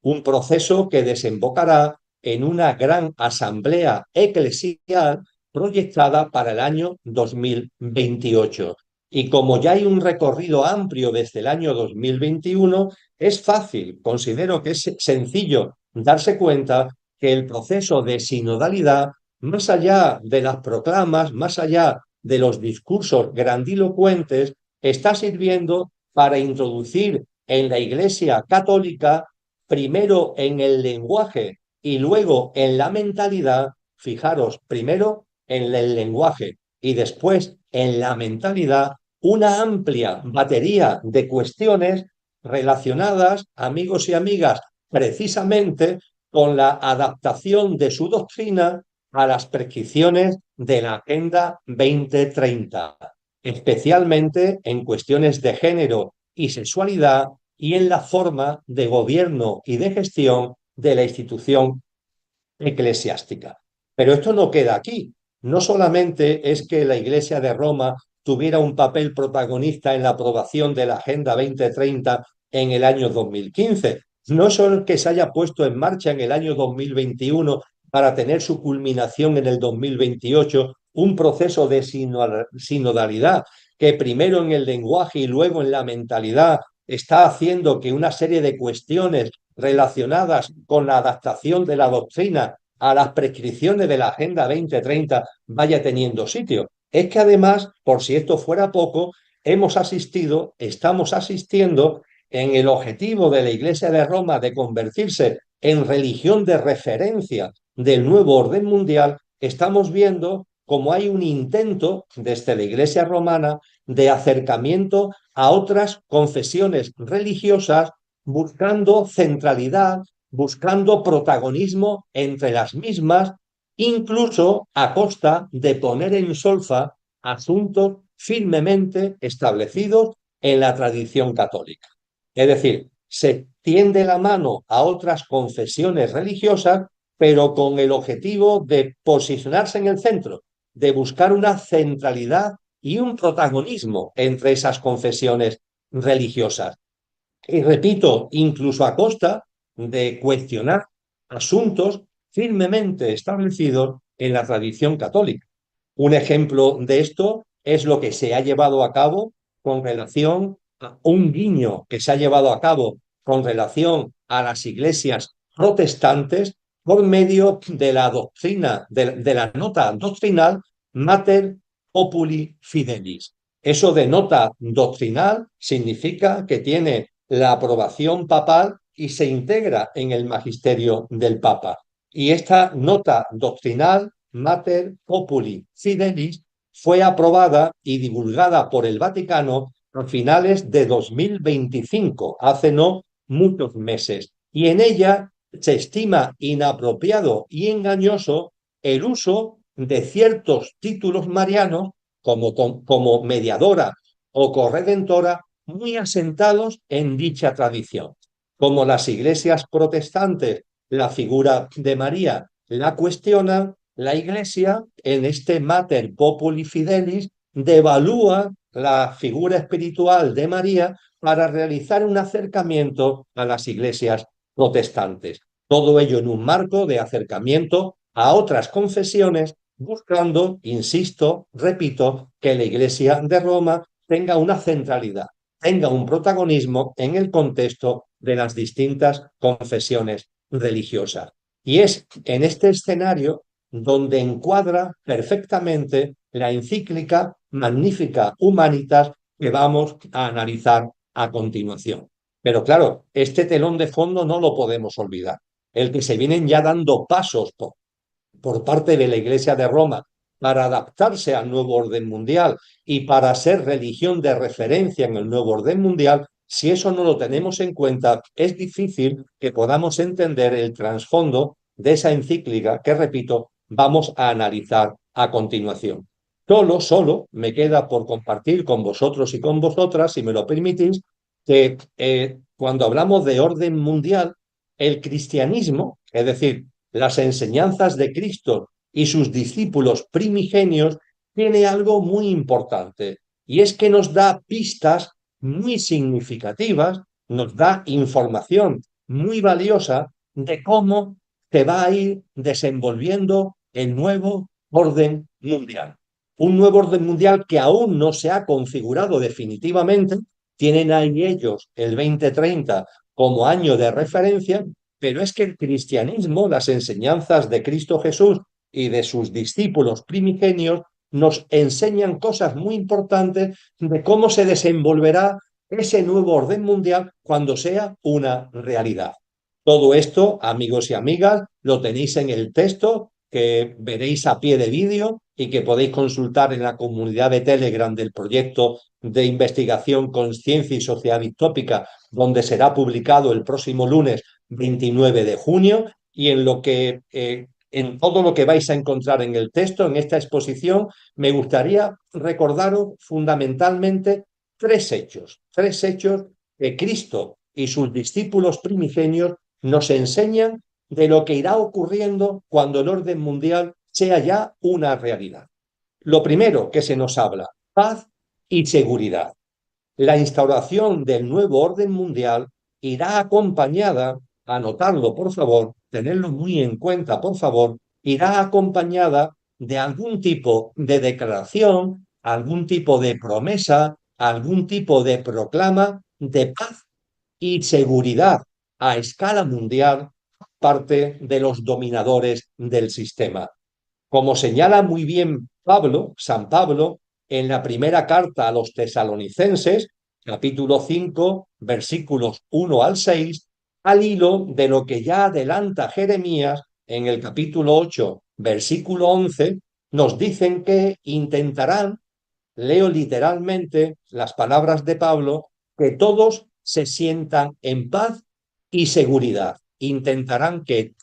un proceso que desembocará en una gran asamblea eclesial proyectada para el año 2028. Y como ya hay un recorrido amplio desde el año 2021, es fácil, considero que es sencillo darse cuenta que el proceso de sinodalidad, más allá de las proclamas, más allá de los discursos grandilocuentes, está sirviendo para introducir en la Iglesia católica, primero en el lenguaje y luego en la mentalidad, fijaros, primero en el lenguaje y después en la mentalidad, una amplia batería de cuestiones relacionadas, amigos y amigas, precisamente con la adaptación de su doctrina a las prescripciones de la Agenda 2030, especialmente en cuestiones de género y sexualidad y en la forma de gobierno y de gestión de la institución eclesiástica. Pero esto no queda aquí. No solamente es que la Iglesia de Roma tuviera un papel protagonista en la aprobación de la Agenda 2030 en el año 2015, no solo que se haya puesto en marcha en el año 2021 para tener su culminación en el 2028, un proceso de sinodalidad que primero en el lenguaje y luego en la mentalidad está haciendo que una serie de cuestiones relacionadas con la adaptación de la doctrina a las prescripciones de la Agenda 2030 vaya teniendo sitio. Es que además, por si esto fuera poco, estamos asistiendo en el objetivo de la Iglesia de Roma de convertirse en religión de referencia del nuevo orden mundial, estamos viendo cómo hay un intento desde la Iglesia romana de acercamiento a otras confesiones religiosas buscando centralidad, buscando protagonismo entre las mismas, incluso a costa de poner en solfa asuntos firmemente establecidos en la tradición católica. Es decir, se tiende la mano a otras confesiones religiosas, pero con el objetivo de posicionarse en el centro, de buscar una centralidad y un protagonismo entre esas confesiones religiosas. Y repito, incluso a costa de cuestionar asuntos firmemente establecidos en la tradición católica. Un ejemplo de esto es lo que se ha llevado a cabo con relación a un guiño que se ha llevado a cabo con relación a las iglesias protestantes por medio de la doctrina, de la nota doctrinal Mater Populi Fidelis. Eso de nota doctrinal significa que tiene la aprobación papal y se integra en el magisterio del Papa. Y esta nota doctrinal, Mater Populi Fidelis, fue aprobada y divulgada por el Vaticano a finales de 2025, hace no muchos meses. Y en ella se estima inapropiado y engañoso el uso de ciertos títulos marianos como mediadora o corredentora muy asentados en dicha tradición. Como las iglesias protestantes la figura de María la cuestionan, la Iglesia, en este Mater Populi Fidelis, devalúa la figura espiritual de María para realizar un acercamiento a las iglesias protestantes. Todo ello en un marco de acercamiento a otras confesiones, buscando, insisto, repito, que la Iglesia de Roma tenga una centralidad, tenga un protagonismo en el contexto de las distintas confesiones religiosas. Y es en este escenario donde encuadra perfectamente la encíclica Magnificat Humanitas que vamos a analizar a continuación. Pero claro, este telón de fondo no lo podemos olvidar. El que se vienen ya dando pasos por parte de la Iglesia de Roma para adaptarse al nuevo orden mundial y para ser religión de referencia en el nuevo orden mundial, si eso no lo tenemos en cuenta, es difícil que podamos entender el trasfondo de esa encíclica que, repito, vamos a analizar a continuación. Solo me queda por compartir con vosotros y con vosotras, si me lo permitís, que cuando hablamos de orden mundial, el cristianismo, es decir, las enseñanzas de Cristo y sus discípulos primigenios, tiene algo muy importante, y es que nos da pistas muy significativas, nos da información muy valiosa de cómo se va a ir desenvolviendo el nuevo orden mundial. Un nuevo orden mundial que aún no se ha configurado definitivamente, tienen ahí ellos el 2030 como año de referencia, pero es que el cristianismo, las enseñanzas de Cristo Jesús y de sus discípulos primigenios, nos enseñan cosas muy importantes de cómo se desenvolverá ese nuevo orden mundial cuando sea una realidad. Todo esto, amigos y amigas, lo tenéis en el texto que veréis a pie de vídeo y que podéis consultar en la comunidad de Telegram del proyecto de investigación Conciencia y Sociedad Distópica, donde será publicado el próximo lunes 29 de junio, y en todo lo que vais a encontrar en el texto, en esta exposición, me gustaría recordaros fundamentalmente tres hechos que Cristo y sus discípulos primigenios nos enseñan de lo que irá ocurriendo cuando el orden mundial sea ya una realidad. Lo primero que se nos habla, paz y seguridad. La instauración del nuevo orden mundial irá acompañada, anotarlo por favor, tenerlo muy en cuenta por favor, irá acompañada de algún tipo de declaración, algún tipo de promesa, algún tipo de proclama de paz y seguridad a escala mundial parte de los dominadores del sistema. Como señala muy bien San Pablo, en la primera carta a los tesalonicenses, capítulo 5, versículos 1 al 6, al hilo de lo que ya adelanta Jeremías en el capítulo 8, versículo 11, nos dicen que intentarán, leo literalmente las palabras de Pablo, que todos se sientan en paz y seguridad. Intentarán que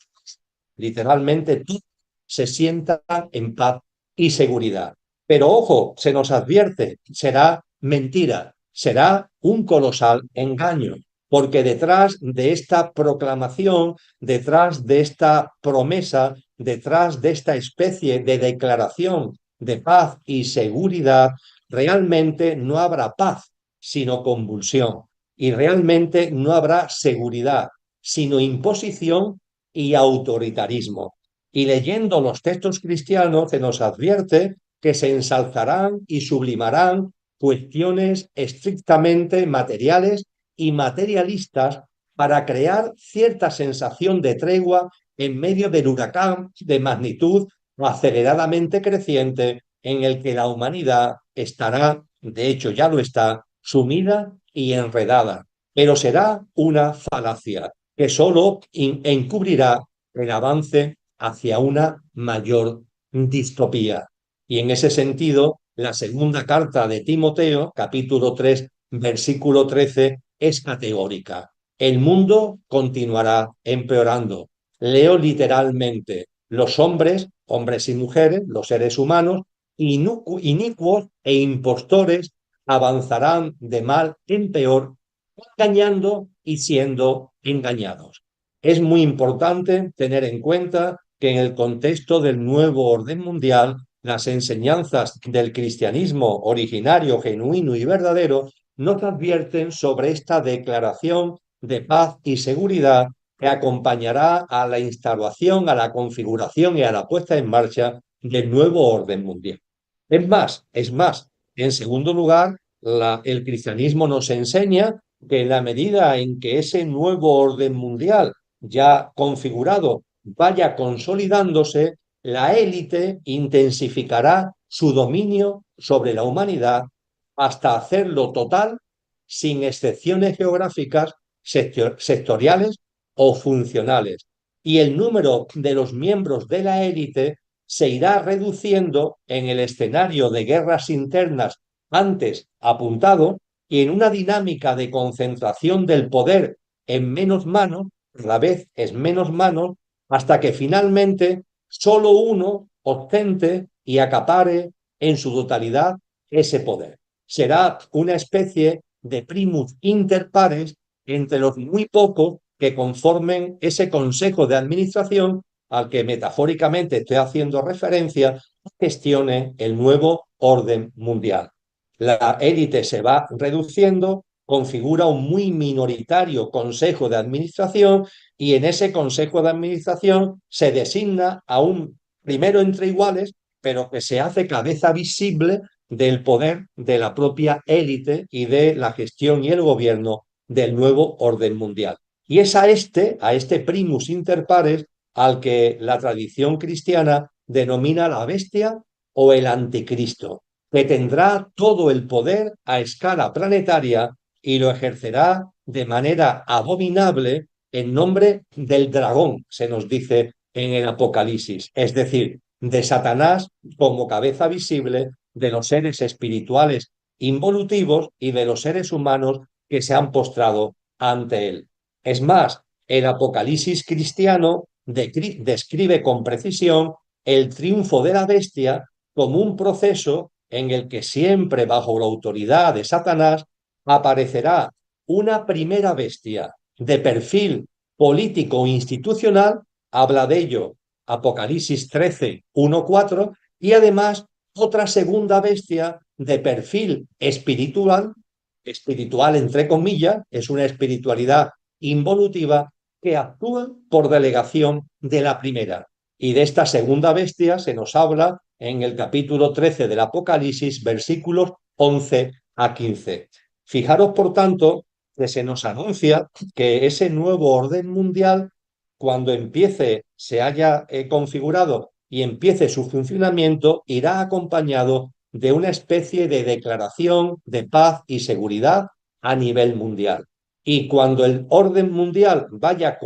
literalmente todos se sientan en paz y seguridad. Pero ojo, se nos advierte, será mentira, será un colosal engaño, porque detrás de esta proclamación, detrás de esta promesa, detrás de esta especie de declaración de paz y seguridad, realmente no habrá paz, sino convulsión. Y realmente no habrá seguridad, sino imposición y autoritarismo. Y leyendo los textos cristianos se nos advierte que se ensalzarán y sublimarán cuestiones estrictamente materiales y materialistas para crear cierta sensación de tregua en medio del huracán de magnitud aceleradamente creciente en el que la humanidad estará, de hecho ya lo está, sumida y enredada. Pero será una falacia que solo encubrirá el avance hacia una mayor distopía. Y en ese sentido, la segunda carta de Timoteo, capítulo 3, versículo 13, es categórica. El mundo continuará empeorando. Leo literalmente, los hombres, hombres y mujeres, los seres humanos, inicuos e impostores avanzarán de mal en peor, engañando y siendo engañados. Es muy importante tener en cuenta que en el contexto del nuevo orden mundial, las enseñanzas del cristianismo originario, genuino y verdadero nos advierten sobre esta declaración de paz y seguridad que acompañará a la instauración, a la configuración y a la puesta en marcha del nuevo orden mundial. Es más, en segundo lugar, el cristianismo nos enseña que en la medida en que ese nuevo orden mundial ya configurado vaya consolidándose, la élite intensificará su dominio sobre la humanidad hasta hacerlo total, sin excepciones geográficas, sectoriales o funcionales. Y el número de los miembros de la élite se irá reduciendo en el escenario de guerras internas antes apuntado y en una dinámica de concentración del poder en menos manos, cada vez es menos manos, hasta que finalmente solo uno ostente y acapare en su totalidad ese poder. Será una especie de primus inter pares entre los muy pocos que conformen ese consejo de administración al que metafóricamente estoy haciendo referencia, gestione el nuevo orden mundial. La élite se va reduciendo, configura un muy minoritario consejo de administración y en ese consejo de administración se designa a un primero entre iguales, pero que se hace cabeza visible del poder de la propia élite y de la gestión y el gobierno del nuevo orden mundial. Y es a este primus inter pares, al que la tradición cristiana denomina la bestia o el anticristo, que tendrá todo el poder a escala planetaria y lo ejercerá de manera abominable en nombre del dragón, se nos dice en el Apocalipsis, es decir, de Satanás como cabeza visible de los seres espirituales involutivos y de los seres humanos que se han postrado ante él. Es más, el Apocalipsis cristiano describe con precisión el triunfo de la bestia como un proceso en el que siempre bajo la autoridad de Satanás aparecerá una primera bestia de perfil político institucional, habla de ello Apocalipsis 13, 1, 4, y además otra segunda bestia de perfil espiritual entre comillas, es una espiritualidad involutiva que actúa por delegación de la primera. Y de esta segunda bestia se nos habla en el capítulo 13 del Apocalipsis, versículos 11 a 15. Fijaros, por tanto, que se nos anuncia que ese nuevo orden mundial, cuando empiece, se haya configurado y empiece su funcionamiento, irá acompañado de una especie de declaración de paz y seguridad a nivel mundial. Y cuando el orden mundial vaya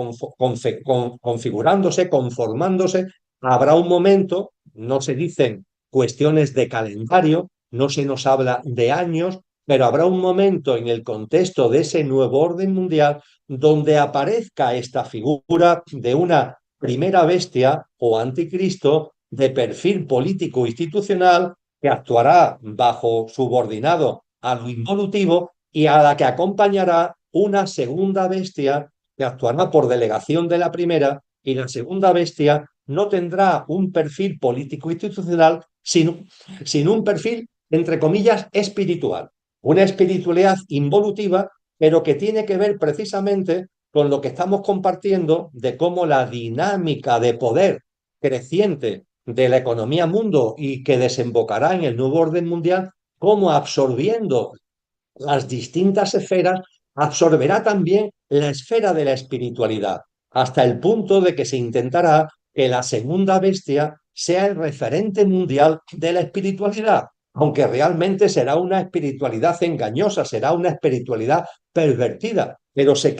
configurándose, conformándose, habrá un momento, no se dicen cuestiones de calendario, no se nos habla de años, pero habrá un momento en el contexto de ese nuevo orden mundial donde aparezca esta figura de una primera bestia o anticristo de perfil político institucional que actuará bajo subordinado a lo involutivo y a la que acompañará una segunda bestia que actuará por delegación de la primera, y la segunda bestia no tendrá un perfil político institucional, sino un perfil, entre comillas, espiritual. Una espiritualidad involutiva, pero que tiene que ver precisamente con lo que estamos compartiendo de cómo la dinámica de poder creciente de la economía mundo y que desembocará en el nuevo orden mundial, como absorbiendo las distintas esferas, absorberá también la esfera de la espiritualidad, hasta el punto de que se intentará que la segunda bestia sea el referente mundial de la espiritualidad, aunque realmente será una espiritualidad engañosa, será una espiritualidad pervertida, pero se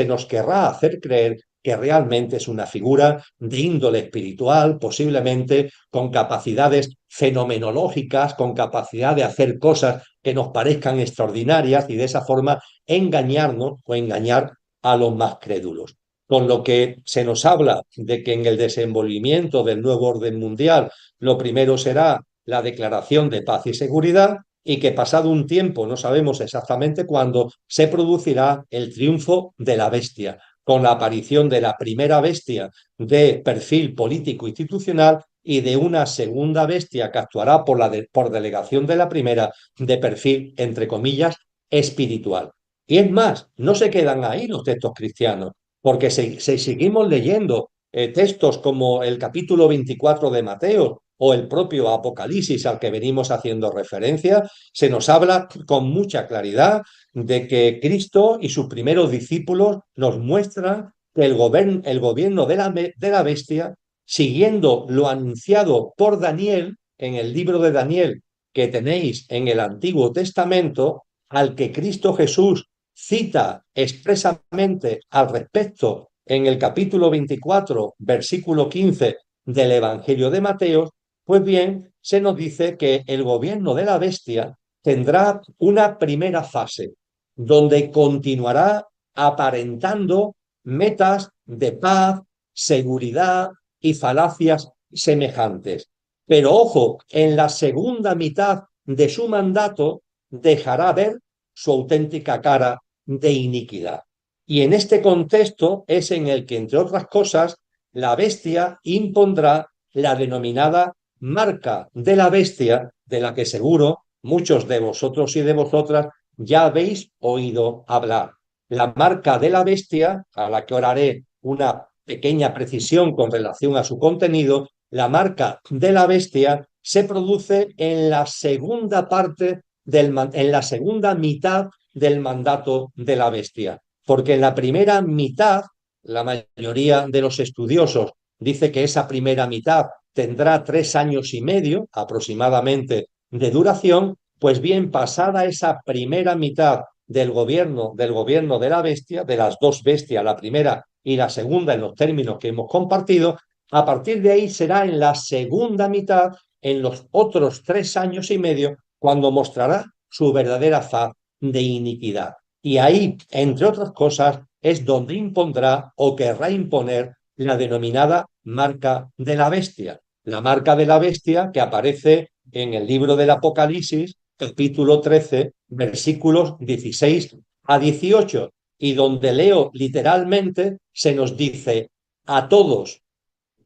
nos querrá hacer creer que realmente es una figura de índole espiritual, posiblemente con capacidades fenomenológicas, con capacidad de hacer cosas que nos parezcan extraordinarias y de esa forma engañarnos o engañar a los más crédulos. Con lo que se nos habla de que en el desenvolvimiento del nuevo orden mundial lo primero será la declaración de paz y seguridad y que pasado un tiempo, no sabemos exactamente cuándo, se producirá el triunfo de la bestia, con la aparición de la primera bestia de perfil político institucional y de una segunda bestia que actuará por delegación de la primera de perfil, entre comillas, espiritual. Y es más, no se quedan ahí los textos cristianos, porque seguimos leyendo textos como el capítulo 24 de Mateo o el propio Apocalipsis al que venimos haciendo referencia, se nos habla con mucha claridad de que Cristo y sus primeros discípulos nos muestran que el gobierno de la bestia, siguiendo lo anunciado por Daniel en el libro de Daniel que tenéis en el Antiguo Testamento, al que Cristo Jesús cita expresamente al respecto en el capítulo 24, versículo 15 del Evangelio de Mateo, pues bien, se nos dice que el gobierno de la bestia tendrá una primera fase donde continuará aparentando metas de paz, seguridad y falacias semejantes. Pero ojo, en la segunda mitad de su mandato dejará ver su auténtica cara de iniquidad. Y en este contexto es en el que, entre otras cosas, la bestia impondrá la denominada marca de la bestia, de la que seguro muchos de vosotros y de vosotras ya habéis oído hablar. La marca de la bestia, a la que ahora haré una pequeña precisión con relación a su contenido, la marca de la bestia se produce en la segunda parte en la segunda mitad del mandato de la bestia, porque en la primera mitad, la mayoría de los estudiosos dice que esa primera mitad tendrá 3 años y medio aproximadamente de duración. Pues bien, pasada esa primera mitad del gobierno de la bestia, de las dos bestias, la primera y la segunda en los términos que hemos compartido, a partir de ahí será en la segunda mitad, en los otros 3 años y medio, cuando mostrará su verdadera faz de iniquidad. Y ahí, entre otras cosas, es donde impondrá o querrá imponer la denominada marca de la bestia. La marca de la bestia que aparece en el libro del Apocalipsis, capítulo 13, versículos 16 a 18, y donde leo literalmente, se nos dice: a todos,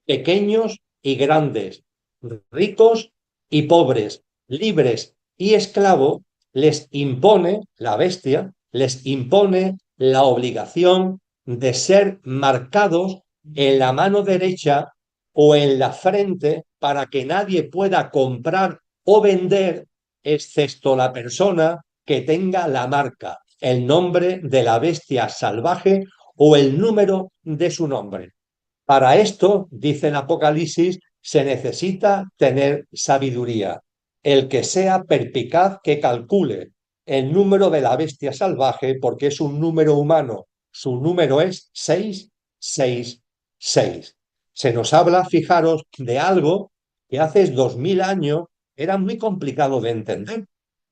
pequeños y grandes, ricos y pobres, libres y esclavos, les impone la bestia, les impone la obligación de ser marcados en la mano derecha o en la frente para que nadie pueda comprar o vender, excepto la persona que tenga la marca, el nombre de la bestia salvaje o el número de su nombre. Para esto, dice el Apocalipsis, se necesita tener sabiduría. El que sea perspicaz, que calcule el número de la bestia salvaje, porque es un número humano. Su número es 666. Se nos habla, fijaros, de algo que hace 2000 años era muy complicado de entender.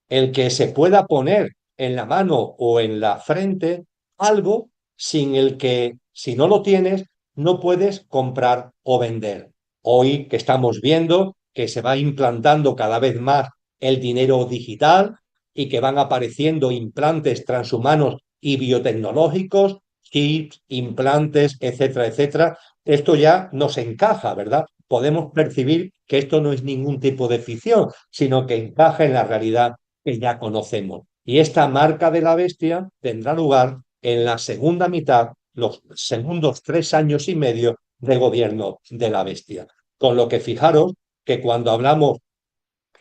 El que se pueda poner en la mano o en la frente algo sin el que, si no lo tienes, no puedes comprar o vender. Hoy que estamos viendo que se va implantando cada vez más el dinero digital y que van apareciendo implantes transhumanos y biotecnológicos, chips, implantes, etcétera, etcétera, esto ya nos encaja, ¿verdad? Podemos percibir que esto no es ningún tipo de ficción, sino que encaja en la realidad que ya conocemos. Y esta marca de la bestia tendrá lugar en la segunda mitad, los segundos 3 años y medio de gobierno de la bestia. Con lo que fijaros que cuando hablamos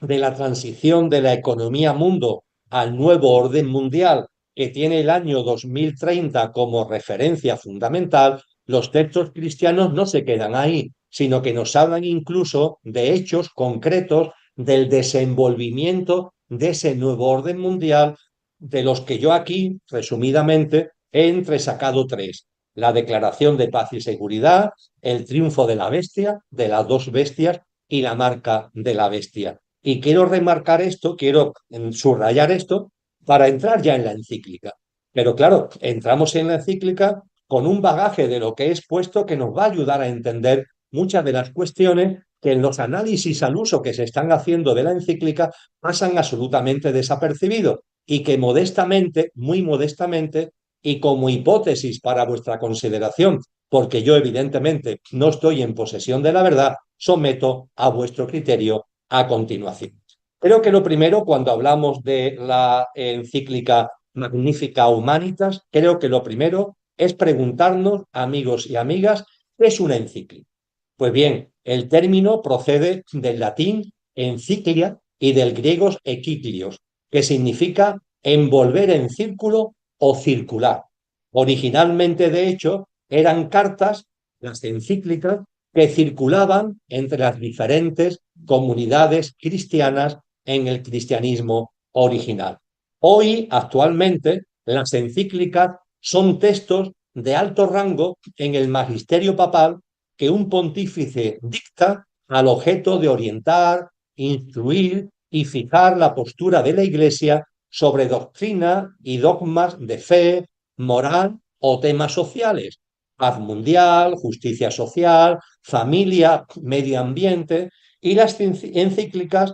de la transición de la economía mundo al nuevo orden mundial, que tiene el año 2030 como referencia fundamental, los textos cristianos no se quedan ahí, sino que nos hablan incluso de hechos concretos del desenvolvimiento de ese nuevo orden mundial, de los que yo aquí, resumidamente, he entresacado tres: la declaración de paz y seguridad, el triunfo de la bestia, de las dos bestias, y la marca de la bestia. Y quiero remarcar esto, quiero subrayar esto para entrar ya en la encíclica. Pero claro, entramos en la encíclica con un bagaje de lo que he expuesto que nos va a ayudar a entender muchas de las cuestiones que en los análisis al uso que se están haciendo de la encíclica pasan absolutamente desapercibidos y que modestamente, muy modestamente, y como hipótesis para vuestra consideración, porque yo evidentemente no estoy en posesión de la verdad, someto a vuestro criterio a continuación. Creo que lo primero, cuando hablamos de la encíclica Magnifica Humanitas, creo que lo primero es preguntarnos, amigos y amigas, ¿qué es una encíclica? Pues bien, el término procede del latín enciclia y del griego equiclios, que significa envolver en círculo o circular. Originalmente, de hecho, eran cartas, las encíclicas, que circulaban entre las diferentes comunidades cristianas en el cristianismo original. Hoy, actualmente, las encíclicas son textos de alto rango en el magisterio papal que un pontífice dicta al objeto de orientar, instruir y fijar la postura de la Iglesia sobre doctrina y dogmas de fe, moral o temas sociales, paz mundial, justicia social, familia, medio ambiente, y las encíclicas,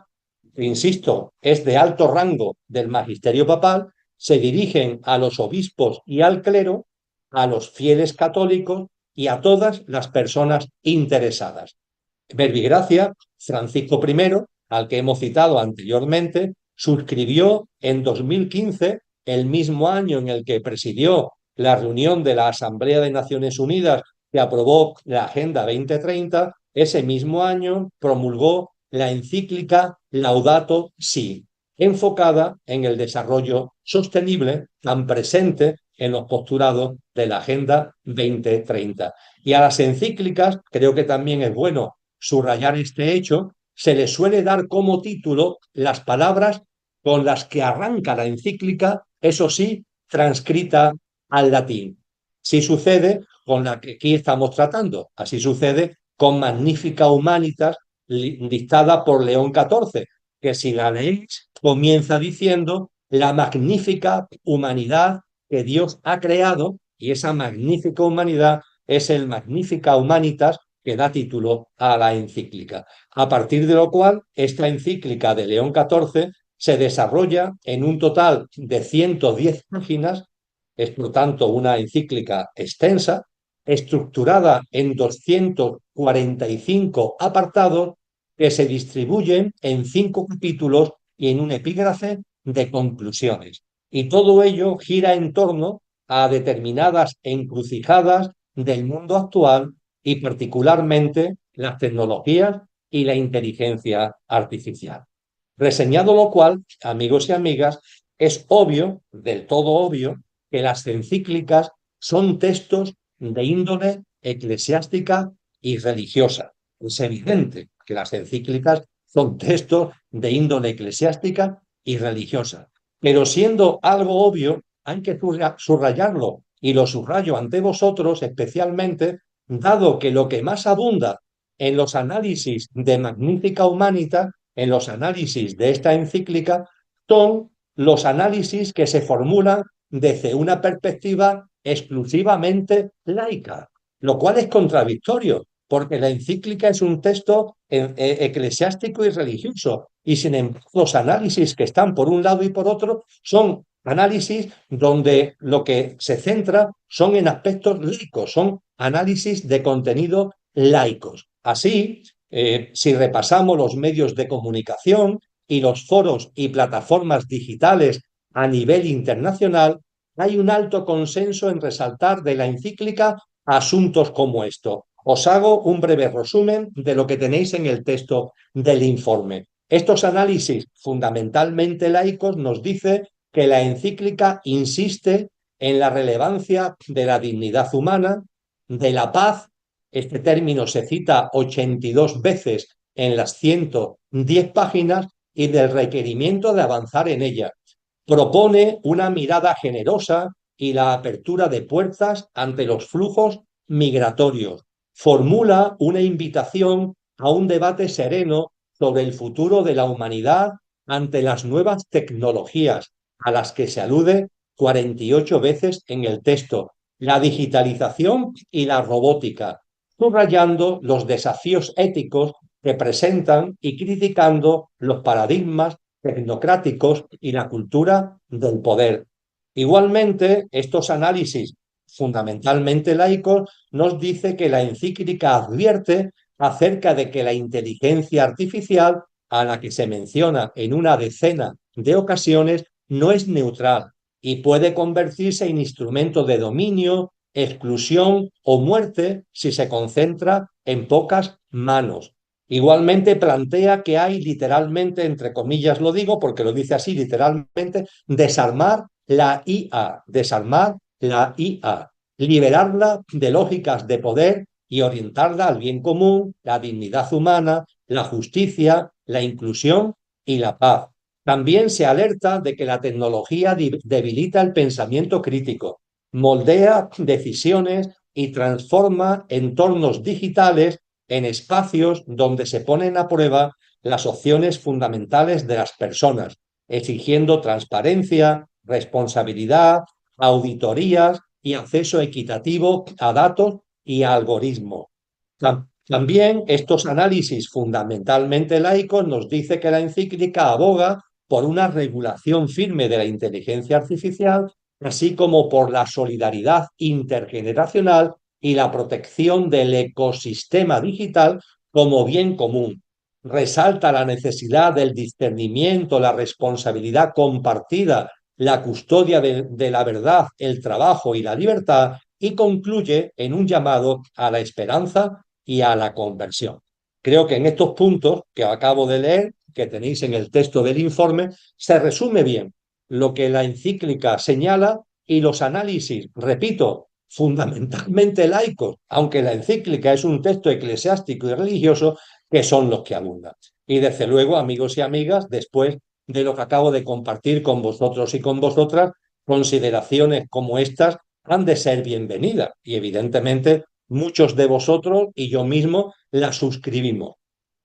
insisto, es de alto rango del magisterio papal, se dirigen a los obispos y al clero, a los fieles católicos y a todas las personas interesadas. Verbigracia, Francisco I, al que hemos citado anteriormente, suscribió en 2015, el mismo año en el que presidió la reunión de la Asamblea de Naciones Unidas que aprobó la Agenda 2030, ese mismo año promulgó la encíclica Laudato Si, enfocada en el desarrollo sostenible tan presente en los postulados de la Agenda 2030. Y a las encíclicas, creo que también es bueno subrayar este hecho, se le suele dar como título las palabras con las que arranca la encíclica, eso sí, transcrita al latín. Así sucede con la que aquí estamos tratando, así sucede con Magnifica Humanitas, dictada por León XIV, que si la leéis comienza diciendo la magnífica humanidad que Dios ha creado, y esa magnífica humanidad es el Magnifica Humanitas que da título a la encíclica. A partir de lo cual, esta encíclica de León XIV se desarrolla en un total de 110 páginas, es por tanto una encíclica extensa, estructurada en 245 apartados que se distribuyen en 5 capítulos y en un epígrafe de conclusiones. Y todo ello gira en torno a determinadas encrucijadas del mundo actual y particularmente las tecnologías y la inteligencia artificial. Reseñado lo cual, amigos y amigas, es obvio, del todo obvio, que las encíclicas son textos de índole eclesiástica y religiosa. Es evidente que las encíclicas son textos de índole eclesiástica y religiosa. Pero siendo algo obvio, hay que subrayarlo y lo subrayo ante vosotros especialmente, dado que lo que más abunda en los análisis de Magnifica Humanita, en los análisis de esta encíclica, son los análisis que se formulan desde una perspectiva exclusivamente laica, lo cual es contradictorio, porque la encíclica es un texto eclesiástico y religioso, y sin embargo los análisis que están por un lado y por otro son análisis donde lo que se centra son en aspectos laicos, son análisis de contenido laicos. Así, si repasamos los medios de comunicación y los foros y plataformas digitales a nivel internacional, hay un alto consenso en resaltar de la encíclica asuntos como esto. Os hago un breve resumen de lo que tenéis en el texto del informe. Estos análisis fundamentalmente laicos nos dicen que la encíclica insiste en la relevancia de la dignidad humana, de la paz. Este término se cita 82 veces en las 110 páginas y del requerimiento de avanzar en ella. Propone una mirada generosa y la apertura de puertas ante los flujos migratorios. Formula una invitación a un debate sereno sobre el futuro de la humanidad ante las nuevas tecnologías, a las que se alude 48 veces en el texto, la digitalización y la robótica, subrayando los desafíos éticos que presentan y criticando los paradigmas tecnocráticos y la cultura del poder. Igualmente, estos análisis fundamentalmente laicos nos dice que la encíclica advierte acerca de que la inteligencia artificial, a la que se menciona en una decena de ocasiones, no es neutral y puede convertirse en instrumento de dominio, exclusión o muerte si se concentra en pocas manos. Igualmente plantea que hay literalmente, entre comillas lo digo porque lo dice así literalmente, desarmar la IA, liberarla de lógicas de poder y orientarla al bien común, la dignidad humana, la justicia, la inclusión y la paz. También se alerta de que la tecnología debilita el pensamiento crítico, moldea decisiones y transforma entornos digitales en espacios donde se ponen a prueba las opciones fundamentales de las personas, exigiendo transparencia, responsabilidad, auditorías y acceso equitativo a datos y a algoritmos. También estos análisis fundamentalmente laicos nos dice que la encíclica aboga por una regulación firme de la inteligencia artificial, así como por la solidaridad intergeneracional y la protección del ecosistema digital como bien común. Resalta la necesidad del discernimiento, la responsabilidad compartida, la custodia de la verdad, el trabajo y la libertad, y concluye en un llamado a la esperanza y a la conversión. Creo que en estos puntos que acabo de leer, que tenéis en el texto del informe, se resume bien lo que la encíclica señala y los análisis, repito, fundamentalmente laicos, aunque la encíclica es un texto eclesiástico y religioso, que son los que abundan. Y desde luego, amigos y amigas, después de lo que acabo de compartir con vosotros y con vosotras, consideraciones como estas han de ser bienvenidas y evidentemente muchos de vosotros y yo mismo las suscribimos.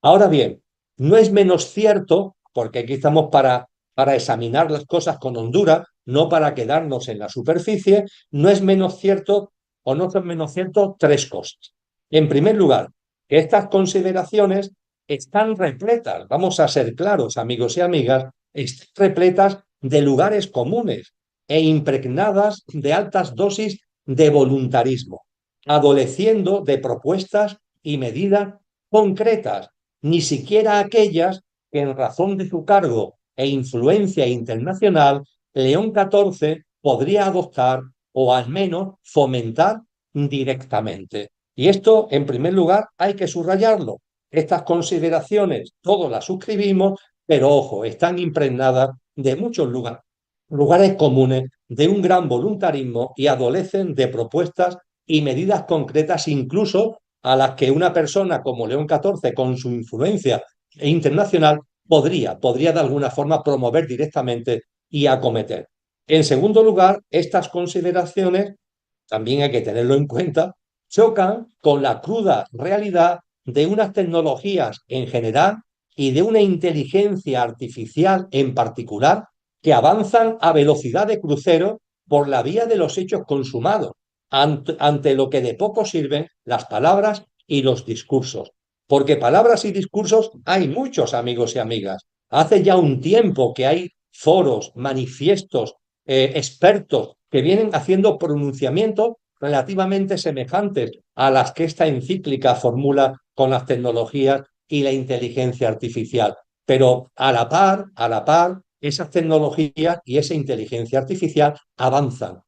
Ahora bien, no es menos cierto, porque aquí estamos para examinar las cosas con hondura, no para quedarnos en la superficie, no es menos cierto o no son menos cierto tres cosas. En primer lugar, que estas consideraciones están repletas, vamos a ser claros, amigos y amigas, están repletas de lugares comunes e impregnadas de altas dosis de voluntarismo, adoleciendo de propuestas y medidas concretas, ni siquiera aquellas que en razón de su cargo e influencia internacional, León XIV podría adoptar o al menos fomentar directamente. Y esto, en primer lugar, hay que subrayarlo. Estas consideraciones todos las suscribimos, pero ojo, están impregnadas de muchos lugares comunes, de un gran voluntarismo y adolecen de propuestas y medidas concretas, incluso a las que una persona como León XIV, con su influencia internacional, podría de alguna forma promover directamente y acometer. En segundo lugar, estas consideraciones, también hay que tenerlo en cuenta, chocan con la cruda realidad de unas tecnologías en general y de una inteligencia artificial en particular que avanzan a velocidad de crucero por la vía de los hechos consumados, ante lo que de poco sirven las palabras y los discursos. Porque palabras y discursos hay muchos, amigos y amigas. Hace ya un tiempo que hay foros, manifiestos, expertos que vienen haciendo pronunciamientos relativamente semejantes a las que esta encíclica formula con las tecnologías y la inteligencia artificial. Pero a la par, esas tecnologías y esa inteligencia artificial avanzan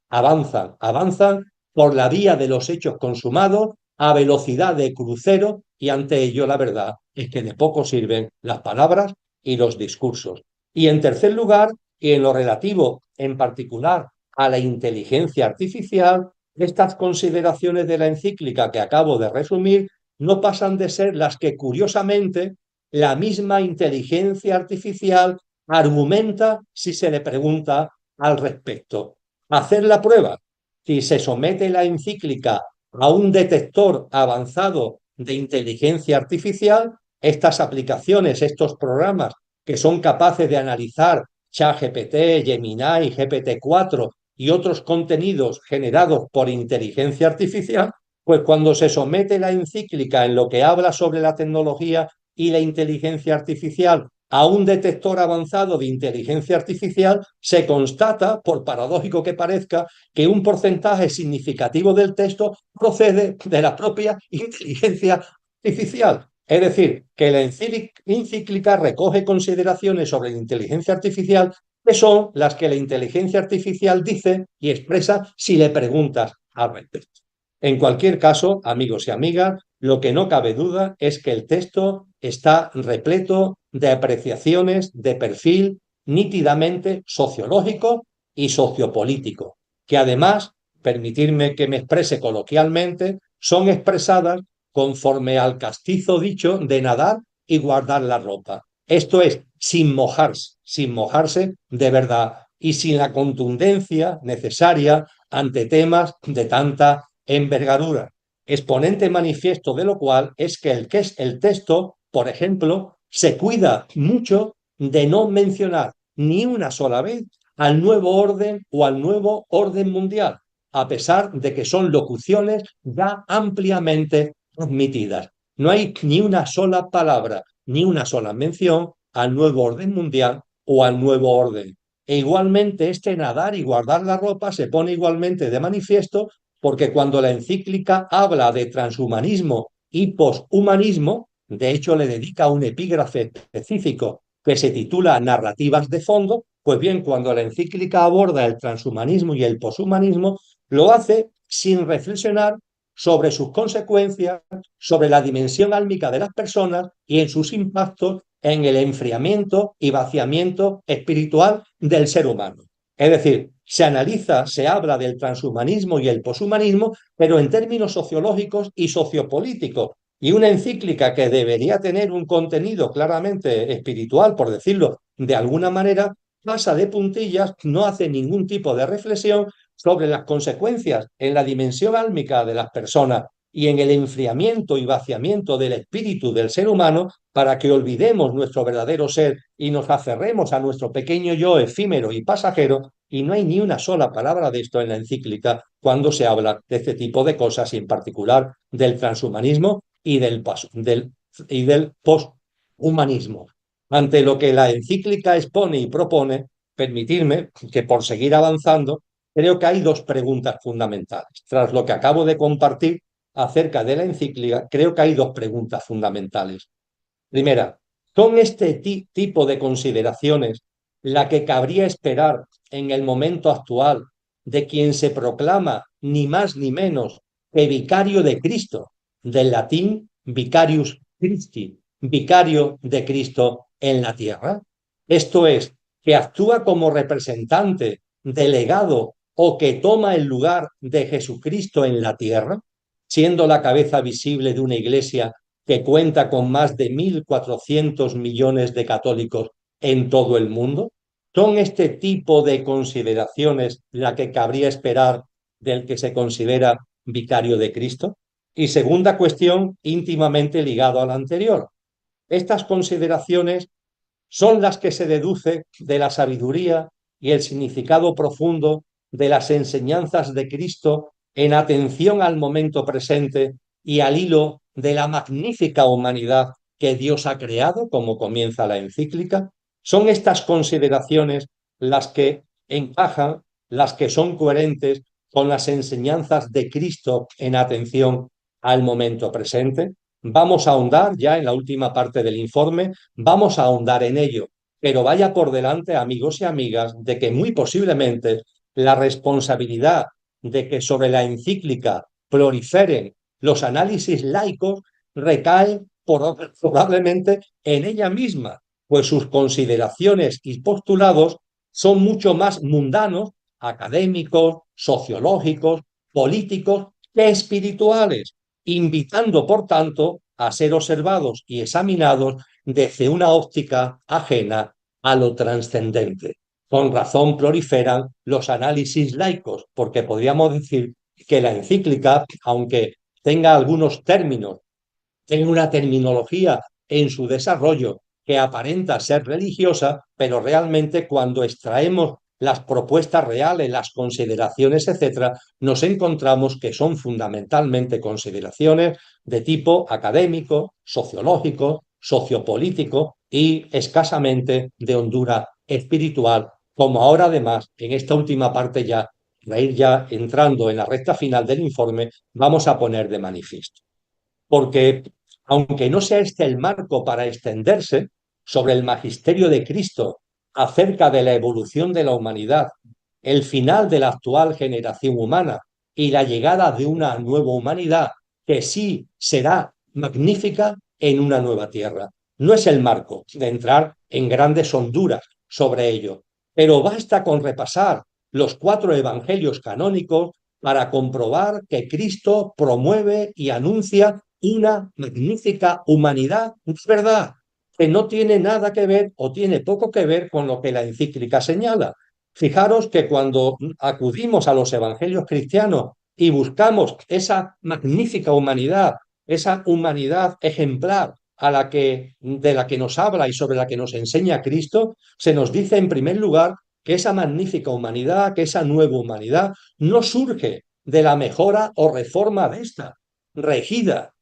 por la vía de los hechos consumados a velocidad de crucero y ante ello la verdad es que de poco sirven las palabras y los discursos. Y en tercer lugar, y en lo relativo en particular a la inteligencia artificial, estas consideraciones de la encíclica que acabo de resumir no pasan de ser las que curiosamente la misma inteligencia artificial argumenta si se le pregunta al respecto. Hacer la prueba. Si se somete la encíclica a un detector avanzado de inteligencia artificial, estas aplicaciones, estos programas que son capaces de analizar ChatGPT, Gemini, GPT-4 y otros contenidos generados por inteligencia artificial, pues cuando se somete la encíclica en lo que habla sobre la tecnología y la inteligencia artificial a un detector avanzado de inteligencia artificial, se constata, por paradójico que parezca, que un porcentaje significativo del texto procede de la propia inteligencia artificial. Es decir, que la encíclica recoge consideraciones sobre la inteligencia artificial que son las que la inteligencia artificial dice y expresa si le preguntas al respecto. En cualquier caso, amigos y amigas, lo que no cabe duda es que el texto está repleto de apreciaciones de perfil nítidamente sociológico y sociopolítico, que además, permitirme que me exprese coloquialmente, son expresadas conforme al castizo dicho de nadar y guardar la ropa. Esto es, sin mojarse de verdad y sin la contundencia necesaria ante temas de tanta envergadura. Exponente manifiesto de lo cual es que es el texto, por ejemplo, se cuida mucho de no mencionar ni una sola vez al nuevo orden o al nuevo orden mundial, a pesar de que son locuciones ya ampliamente admitidas. No hay ni una sola palabra, ni una sola mención al nuevo orden mundial o al nuevo orden. E igualmente este nadar y guardar la ropa se pone igualmente de manifiesto porque cuando la encíclica habla de transhumanismo y poshumanismo, de hecho le dedica un epígrafe específico que se titula Narrativas de fondo, pues bien, cuando la encíclica aborda el transhumanismo y el poshumanismo, lo hace sin reflexionar sobre sus consecuencias, sobre la dimensión álmica de las personas y en sus impactos en el enfriamiento y vaciamiento espiritual del ser humano. Es decir, se analiza, se habla del transhumanismo y el poshumanismo, pero en términos sociológicos y sociopolíticos. Y una encíclica que debería tener un contenido claramente espiritual, por decirlo de alguna manera, pasa de puntillas, no hace ningún tipo de reflexión sobre las consecuencias en la dimensión álmica de las personas y en el enfriamiento y vaciamiento del espíritu del ser humano para que olvidemos nuestro verdadero ser y nos aferremos a nuestro pequeño yo efímero y pasajero, y no hay ni una sola palabra de esto en la encíclica cuando se habla de este tipo de cosas y en particular del transhumanismo y del posthumanismo. Ante lo que la encíclica expone y propone, permitirme que por seguir avanzando, creo que hay dos preguntas fundamentales. Tras lo que acabo de compartir acerca de la encíclica, creo que hay dos preguntas fundamentales. Primera, ¿son este tipo de consideraciones la que cabría esperar en el momento actual de quien se proclama ni más ni menos que vicario de Cristo, del latín vicarius Christi, vicario de Cristo en la tierra? Esto es, que actúa como representante, delegado o que toma el lugar de Jesucristo en la tierra, siendo la cabeza visible de una iglesia que cuenta con más de 1.400 millones de católicos en todo el mundo? ¿Son este tipo de consideraciones la que cabría esperar del que se considera vicario de Cristo? Y segunda cuestión, íntimamente ligado a la anterior. Estas consideraciones son las que se deduce de la sabiduría y el significado profundo de las enseñanzas de Cristo en atención al momento presente y al hilo de la magnífica humanidad que Dios ha creado, como comienza la encíclica. Son estas consideraciones las que encajan, las que son coherentes con las enseñanzas de Cristo en atención al momento presente. Vamos a ahondar ya en la última parte del informe, vamos a ahondar en ello, pero vaya por delante, amigos y amigas, de que muy posiblemente la responsabilidad de que sobre la encíclica proliferen los análisis laicos recae probablemente en ella misma, pues sus consideraciones y postulados son mucho más mundanos, académicos, sociológicos, políticos que espirituales, invitando, por tanto, a ser observados y examinados desde una óptica ajena a lo trascendente. Con razón proliferan los análisis laicos, porque podríamos decir que la encíclica, aunque tenga algunos términos, tenga una terminología en su desarrollo que aparenta ser religiosa, pero realmente cuando extraemos las propuestas reales, las consideraciones, etcétera, nos encontramos que son fundamentalmente consideraciones de tipo académico, sociológico, sociopolítico y escasamente de hondura espiritual, como ahora además en esta última parte ya, para ir ya entrando en la recta final del informe, vamos a poner de manifiesto. Porque aunque no sea este el marco para extenderse sobre el magisterio de Cristo acerca de la evolución de la humanidad, el final de la actual generación humana y la llegada de una nueva humanidad que sí será magnífica en una nueva tierra. No es el marco de entrar en grandes honduras sobre ello, pero basta con repasar los 4 evangelios canónicos para comprobar que Cristo promueve y anuncia una magnífica humanidad, es verdad, que no tiene nada que ver o tiene poco que ver con lo que la encíclica señala. Fijaros que cuando acudimos a los evangelios cristianos y buscamos esa magnífica humanidad, esa humanidad ejemplar de la que nos habla y sobre la que nos enseña Cristo, se nos dice en primer lugar que esa magnífica humanidad, que esa nueva humanidad, no surge de la mejora o reforma de esta, regida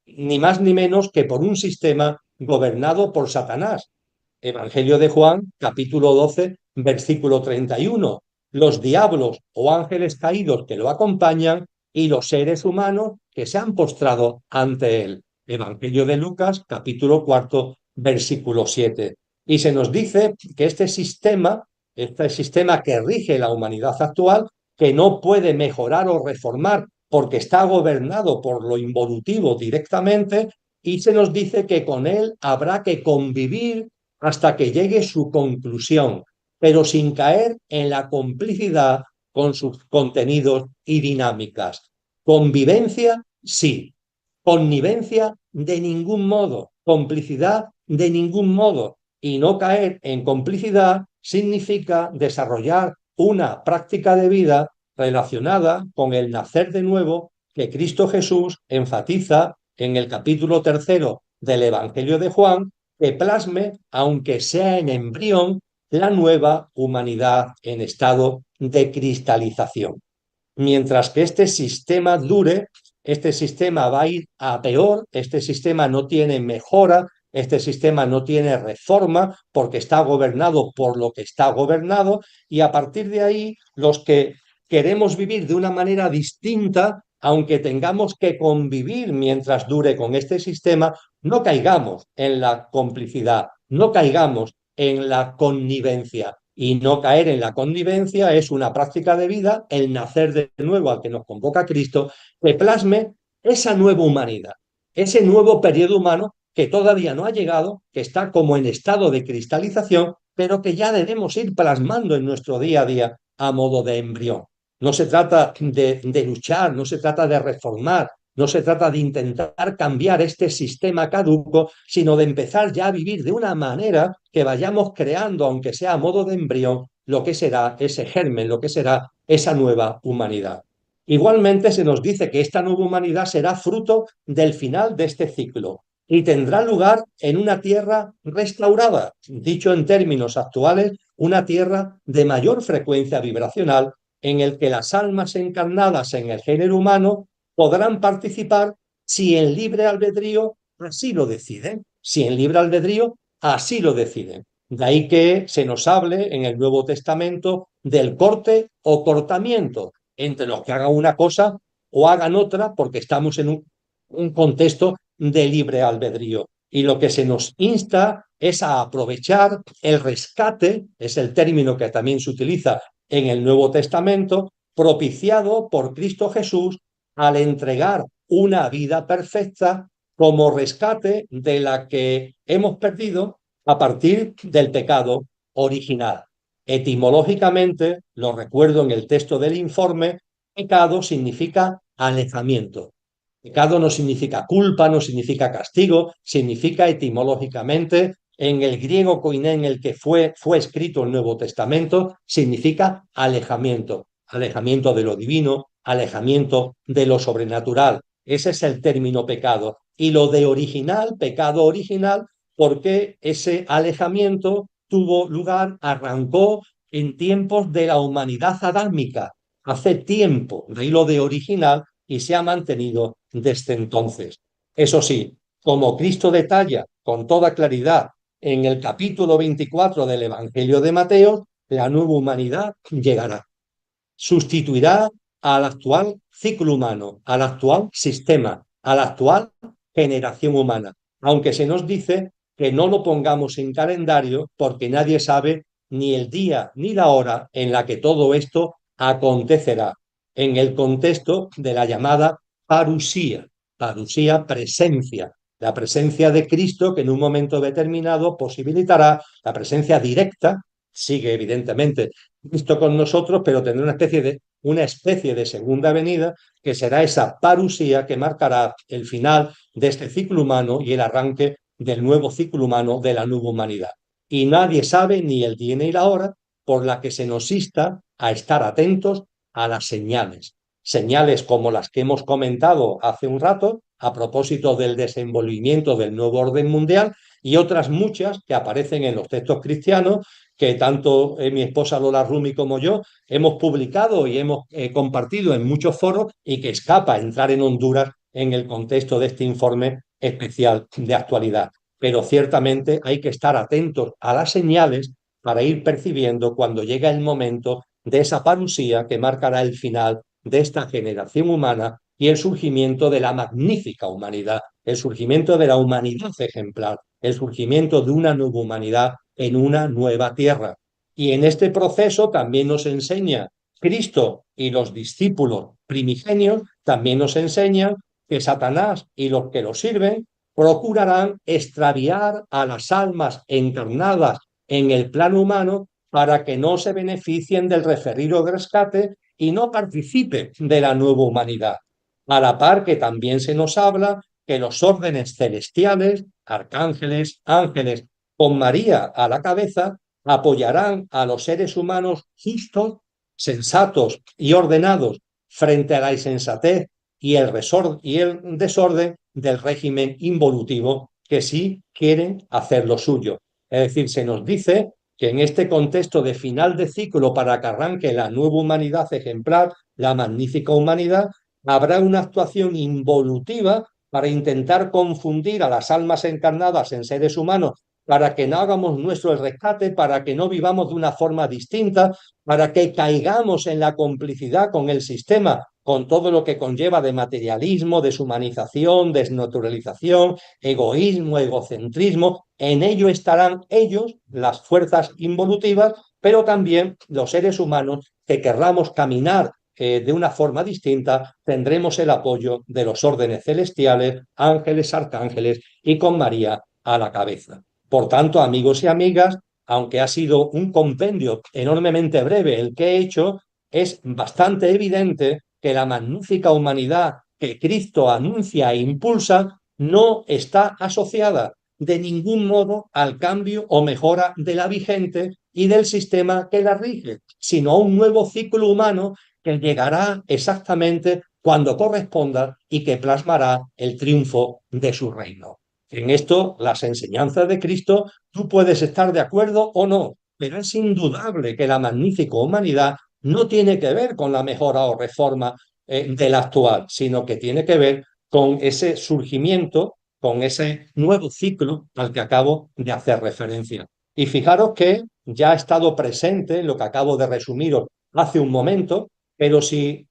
ni más ni menos que por un sistema gobernado por Satanás. Evangelio de Juan, capítulo 12, versículo 31. Los diablos o ángeles caídos que lo acompañan y los seres humanos que se han postrado ante él. Evangelio de Lucas, capítulo 4, versículo 7. Y se nos dice que este sistema que rige la humanidad actual, que no puede mejorar o reformar porque está gobernado por lo involutivo directamente, y se nos dice que con él habrá que convivir hasta que llegue su conclusión, pero sin caer en la complicidad con sus contenidos y dinámicas. Convivencia, sí. Connivencia, de ningún modo. Complicidad, de ningún modo. Y no caer en complicidad significa desarrollar una práctica de vida relacionada con el nacer de nuevo que Cristo Jesús enfatiza en el capítulo 3 del Evangelio de Juan, que plasme, aunque sea en embrión, la nueva humanidad en estado de cristalización. Mientras que este sistema dure, este sistema va a ir a peor, este sistema no tiene mejora, este sistema no tiene reforma porque está gobernado por lo que está gobernado, y a partir de ahí los que queremos vivir de una manera distinta, aunque tengamos que convivir mientras dure con este sistema, no caigamos en la complicidad, no caigamos en la connivencia. Y no caer en la connivencia es una práctica de vida, el nacer de nuevo al que nos convoca Cristo, que plasme esa nueva humanidad, ese nuevo periodo humano que todavía no ha llegado, que está como en estado de cristalización, pero que ya debemos ir plasmando en nuestro día a día a modo de embrión. No se trata de luchar, no se trata de reformar, no se trata de intentar cambiar este sistema caduco, sino de empezar ya a vivir de una manera que vayamos creando, aunque sea a modo de embrión, lo que será ese germen, lo que será esa nueva humanidad. Igualmente se nos dice que esta nueva humanidad será fruto del final de este ciclo y tendrá lugar en una tierra restaurada, dicho en términos actuales, una tierra de mayor frecuencia vibracional en el que las almas encarnadas en el género humano podrán participar si en libre albedrío así lo deciden, si en libre albedrío así lo deciden. De ahí que se nos hable en el Nuevo Testamento del corte o cortamiento entre los que hagan una cosa o hagan otra, porque estamos en un contexto de libre albedrío. Y lo que se nos insta es a aprovechar el rescate, es el término que también se utiliza en el Nuevo Testamento, propiciado por Cristo Jesús al entregar una vida perfecta como rescate de la que hemos perdido a partir del pecado original. Etimológicamente, lo recuerdo en el texto del informe, pecado significa alejamiento. Pecado no significa culpa, no significa castigo, significa etimológicamente, en el griego koiné en el que fue escrito el Nuevo Testamento, significa alejamiento, alejamiento de lo divino, alejamiento de lo sobrenatural. Ese es el término pecado. Y lo de original, pecado original, porque ese alejamiento tuvo lugar, arrancó en tiempos de la humanidad adámica, hace tiempo, de ahí lo de original, y se ha mantenido desde entonces. Eso sí, como Cristo detalla con toda claridad en el capítulo 24 del Evangelio de Mateo, la nueva humanidad llegará, sustituirá al actual ciclo humano, al actual sistema, a la actual generación humana, aunque se nos dice que no lo pongamos en calendario porque nadie sabe ni el día ni la hora en la que todo esto acontecerá, en el contexto de la llamada parusía, parusía, presencia, la presencia de Cristo que en un momento determinado posibilitará la presencia directa, sigue evidentemente Cristo con nosotros, pero tendrá una especie de segunda venida que será esa parusía que marcará el final de este ciclo humano y el arranque del nuevo ciclo humano de la nueva humanidad. Y nadie sabe ni el día ni la hora por la que se nos insta a estar atentos a las señales. Señales como las que hemos comentado hace un rato a propósito del desenvolvimiento del nuevo orden mundial y otras muchas que aparecen en los textos cristianos que tanto mi esposa Lola Rumi como yo hemos publicado y hemos compartido en muchos foros y que escapa entrar en Honduras en el contexto de este informe especial de actualidad. Pero ciertamente hay que estar atentos a las señales para ir percibiendo cuando llega el momento de esa parusía que marcará el final de esta generación humana y el surgimiento de la magnífica humanidad, el surgimiento de la humanidad ejemplar, el surgimiento de una nueva humanidad en una nueva tierra. Y en este proceso también nos enseña Cristo y los discípulos primigenios, también nos enseñan que Satanás y los que lo sirven procurarán extraviar a las almas encarnadas en el plano humano para que no se beneficien del referido rescate y no participen de la nueva humanidad. A la par que también se nos habla que los órdenes celestiales, arcángeles, ángeles, con María a la cabeza, apoyarán a los seres humanos justos, sensatos y ordenados frente a la insensatez y el desorden del régimen involutivo que sí quieren hacer lo suyo. Es decir, se nos dice que en este contexto de final de ciclo para que arranque la nueva humanidad ejemplar, la magnífica humanidad, habrá una actuación involutiva para intentar confundir a las almas encarnadas en seres humanos, para que no hagamos nuestro el rescate, para que no vivamos de una forma distinta, para que caigamos en la complicidad con el sistema, con todo lo que conlleva de materialismo, deshumanización, desnaturalización, egoísmo, egocentrismo. En ello estarán ellos, las fuerzas involutivas, pero también los seres humanos que querramos caminar de una forma distinta, tendremos el apoyo de los órdenes celestiales, ángeles, arcángeles y con María a la cabeza. Por tanto, amigos y amigas, aunque ha sido un compendio enormemente breve el que he hecho, es bastante evidente que la magnífica humanidad que Cristo anuncia e impulsa no está asociada de ningún modo al cambio o mejora de la vigente y del sistema que la rige, sino a un nuevo ciclo humano que llegará exactamente cuando corresponda y que plasmará el triunfo de su reino. En esto, las enseñanzas de Cristo, tú puedes estar de acuerdo o no, pero es indudable que la magnífica humanidad no tiene que ver con la mejora o reforma de la actual, sino que tiene que ver con ese surgimiento, con ese nuevo ciclo al que acabo de hacer referencia. Y fijaros que ya ha estado presente en lo que acabo de resumiros hace un momento, pero si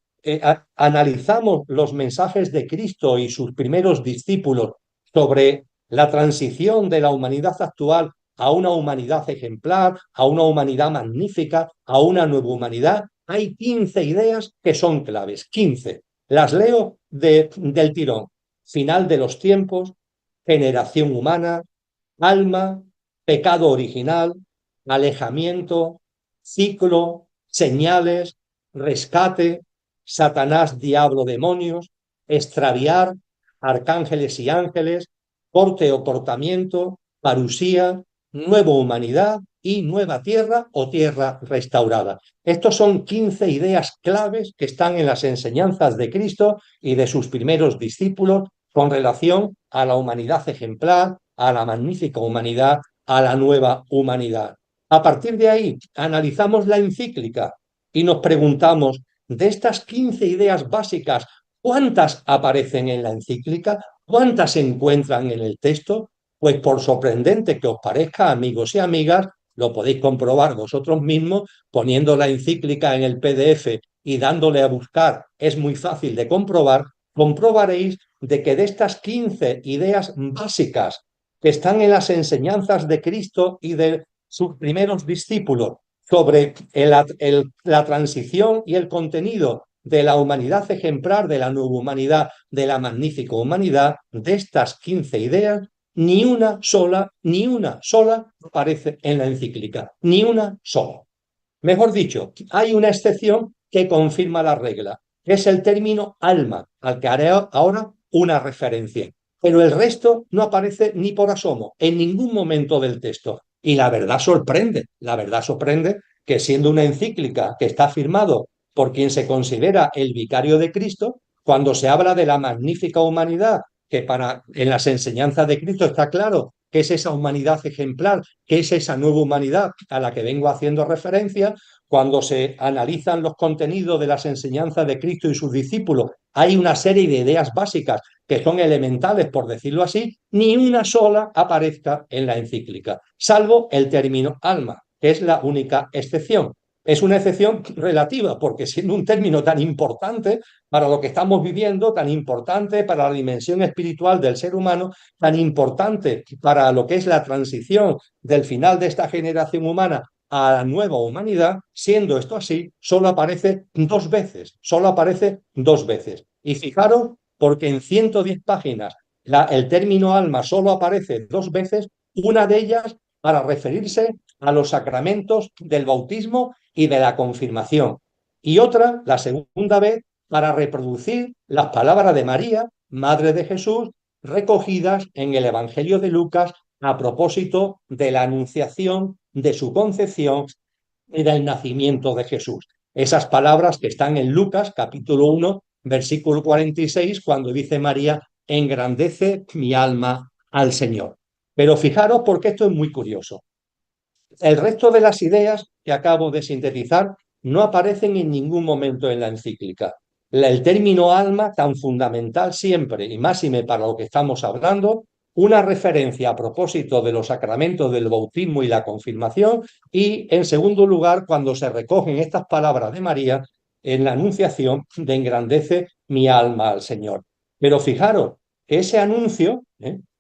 analizamos los mensajes de Cristo y sus primeros discípulos sobre la transición de la humanidad actual a una humanidad ejemplar, a una humanidad magnífica, a una nueva humanidad, hay 15 ideas que son claves, 15. Las leo del tirón. Final de los tiempos, generación humana, alma, pecado original, alejamiento, ciclo, señales, rescate, Satanás, diablo, demonios, extraviar, arcángeles y ángeles, corte o cortamiento, parusía, nueva humanidad y nueva tierra o tierra restaurada. Estos son 15 ideas claves que están en las enseñanzas de Cristo y de sus primeros discípulos con relación a la humanidad ejemplar, a la magnífica humanidad, a la nueva humanidad. A partir de ahí, analizamos la encíclica y nos preguntamos, de estas 15 ideas básicas, ¿cuántas aparecen en la encíclica? ¿Cuántas se encuentran en el texto? Pues por sorprendente que os parezca, amigos y amigas, lo podéis comprobar vosotros mismos poniendo la encíclica en el PDF y dándole a buscar, es muy fácil de comprobar, comprobaréis de que de estas 15 ideas básicas que están en las enseñanzas de Cristo y de sus primeros discípulos sobre la transición y el contenido de la humanidad ejemplar, de la nueva humanidad, de la magnífica humanidad, de estas 15 ideas, ni una sola aparece en la encíclica, ni una sola. Mejor dicho, hay una excepción que confirma la regla, que es el término alma, al que haré ahora una referencia. pero el resto no aparece ni por asomo en ningún momento del texto. Y la verdad sorprende que siendo una encíclica que está firmado por quien se considera el vicario de Cristo, cuando se habla de la magnífica humanidad, que en las enseñanzas de Cristo está claro que es esa humanidad ejemplar, que es esa nueva humanidad a la que vengo haciendo referencia, cuando se analizan los contenidos de las enseñanzas de Cristo y sus discípulos, hay una serie de ideas básicas que son elementales, por decirlo así, ni una sola aparezca en la encíclica, salvo el término alma, que es la única excepción. Es una excepción relativa, porque siendo un término tan importante para lo que estamos viviendo, tan importante para la dimensión espiritual del ser humano, tan importante para lo que es la transición del final de esta generación humana a la nueva humanidad, siendo esto así, solo aparece dos veces, solo aparece dos veces. Y fijaros, porque en 110 páginas el término alma solo aparece dos veces, una de ellas para referirse a los sacramentos del bautismo y de la confirmación, y otra, la segunda vez, para reproducir las palabras de María, Madre de Jesús, recogidas en el Evangelio de Lucas a propósito de la anunciación de su concepción y del nacimiento de Jesús. Esas palabras que están en Lucas capítulo 1, versículo 46, cuando dice María, engrandece mi alma al Señor. Pero fijaros porque esto es muy curioso. El resto de las ideas que acabo de sintetizar no aparecen en ningún momento en la encíclica. El término alma, tan fundamental siempre, y máxime para lo que estamos hablando, una referencia a propósito de los sacramentos del bautismo y la confirmación, y en segundo lugar, cuando se recogen estas palabras de María en la anunciación de engrandece mi alma al Señor. Pero fijaros que ese anuncio,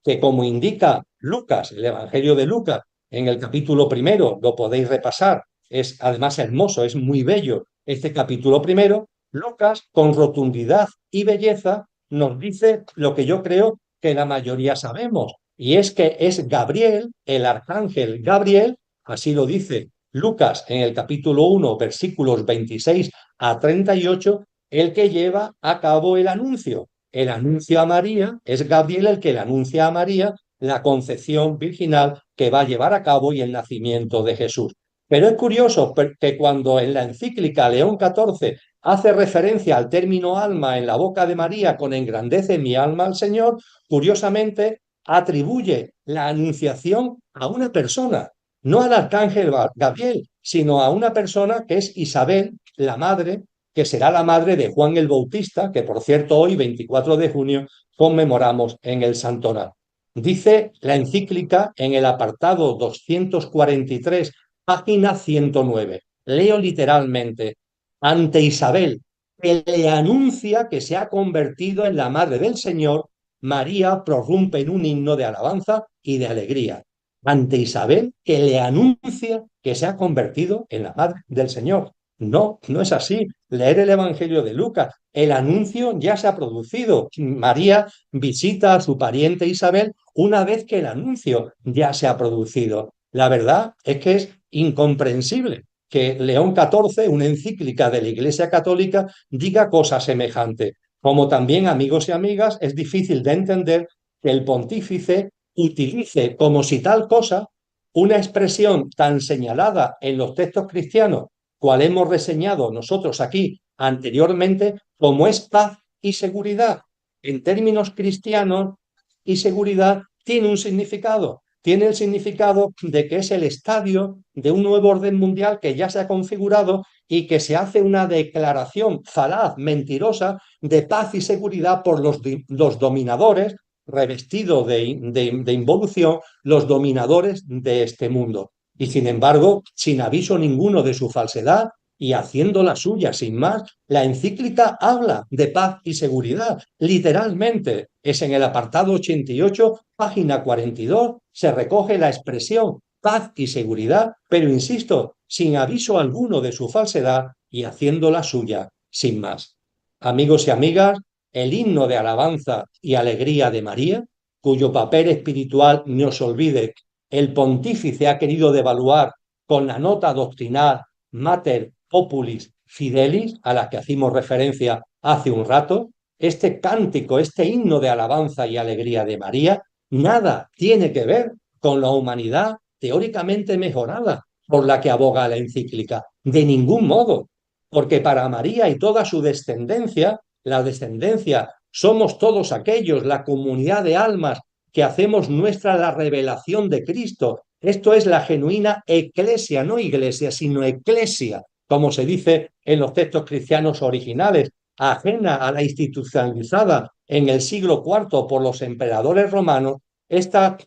que como indica Lucas, el Evangelio de Lucas, en el capítulo primero, lo podéis repasar, es además hermoso, es muy bello este capítulo primero, Lucas, con rotundidad y belleza, nos dice lo que yo creo que la mayoría sabemos, y es que es Gabriel, el arcángel Gabriel, así lo dice Lucas en el capítulo 1, versículos 26 a 38, el que lleva a cabo el anuncio. El anuncio a María, es Gabriel el que le anuncia a María la concepción virginal que va a llevar a cabo y el nacimiento de Jesús. Pero es curioso que cuando en la encíclica León XIV hace referencia al término alma en la boca de María con engrandece mi alma al Señor, curiosamente atribuye la anunciación a una persona, no al arcángel Gabriel, sino a una persona que es Isabel, la madre, que será la madre de Juan el Bautista, que por cierto hoy, 24 de junio, conmemoramos en el Santoral. Dice la encíclica en el apartado 243, página 109. Leo literalmente, ante Isabel, que le anuncia que se ha convertido en la madre del Señor, María prorrumpe en un himno de alabanza y de alegría. Ante Isabel, que le anuncia que se ha convertido en la madre del Señor. No, no es así. Leer el Evangelio de Lucas. El anuncio ya se ha producido. María visita a su pariente Isabel una vez que el anuncio ya se ha producido. La verdad es que es incomprensible que León XIV, una encíclica de la Iglesia Católica, diga cosas semejantes. Como también, amigos y amigas, es difícil de entender que el pontífice utilice como si tal cosa una expresión tan señalada en los textos cristianos, cual hemos reseñado nosotros aquí anteriormente, como es paz y seguridad. En términos cristianos, y seguridad tiene un significado. Tiene el significado de que es el estadio de un nuevo orden mundial que ya se ha configurado y que se hace una declaración falaz, mentirosa, de paz y seguridad por los dominadores, revestidos de involución, los dominadores de este mundo. Y sin embargo, sin aviso ninguno de su falsedad, y haciendo la suya sin más, la encíclica habla de paz y seguridad. Literalmente, es en el apartado 88, página 42, se recoge la expresión paz y seguridad, pero insisto, sin aviso alguno de su falsedad y haciendo la suya sin más. Amigos y amigas, el himno de alabanza y alegría de María, cuyo papel espiritual, no os olvide, el pontífice ha querido devaluar con la nota doctrinal Mater Populis Fidelis, a la que hacemos referencia hace un rato, este cántico, este himno de alabanza y alegría de María, nada tiene que ver con la humanidad teóricamente mejorada por la que aboga la encíclica. De ningún modo, porque para María y toda su descendencia, la descendencia somos todos aquellos, la comunidad de almas que hacemos nuestra la revelación de Cristo. Esto es la genuina eclesia, no iglesia, sino eclesia, como se dice en los textos cristianos originales, ajena a la institucionalizada en el siglo IV por los emperadores romanos. Esta,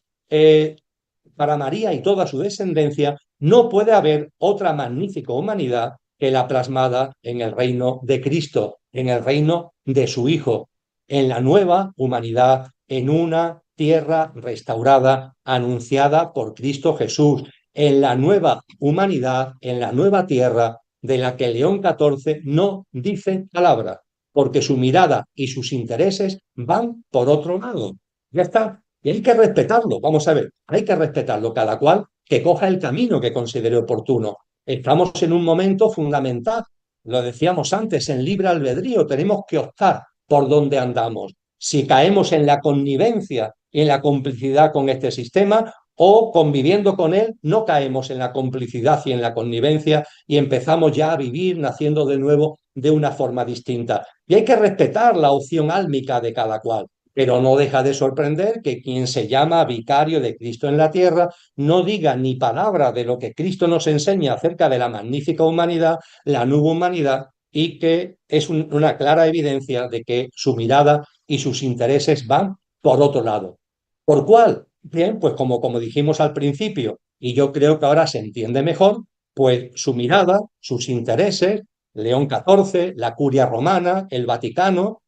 para María y toda su descendencia, no puede haber otra magnífica humanidad que la plasmada en el reino de Cristo, en el reino de su Hijo, en la nueva humanidad, en una tierra restaurada, anunciada por Cristo Jesús, en la nueva humanidad, en la nueva tierra de la que León XIV no dice palabra, porque su mirada y sus intereses van por otro lado. Ya está. Y hay que respetarlo, vamos a ver, hay que respetarlo, cada cual que coja el camino que considere oportuno. Estamos en un momento fundamental, lo decíamos antes, en libre albedrío, tenemos que optar por dónde andamos. Si caemos en la connivencia y en la complicidad con este sistema o conviviendo con él, no caemos en la complicidad y en la connivencia y empezamos ya a vivir naciendo de nuevo de una forma distinta. Y hay que respetar la opción álmica de cada cual. Pero no deja de sorprender que quien se llama vicario de Cristo en la tierra no diga ni palabra de lo que Cristo nos enseña acerca de la magnífica humanidad, la nueva humanidad, y que es una clara evidencia de que su mirada y sus intereses van por otro lado. ¿Por cuál? Bien, pues como dijimos al principio, y yo creo que ahora se entiende mejor, pues su mirada, sus intereses, León XIV, la curia romana, el Vaticano,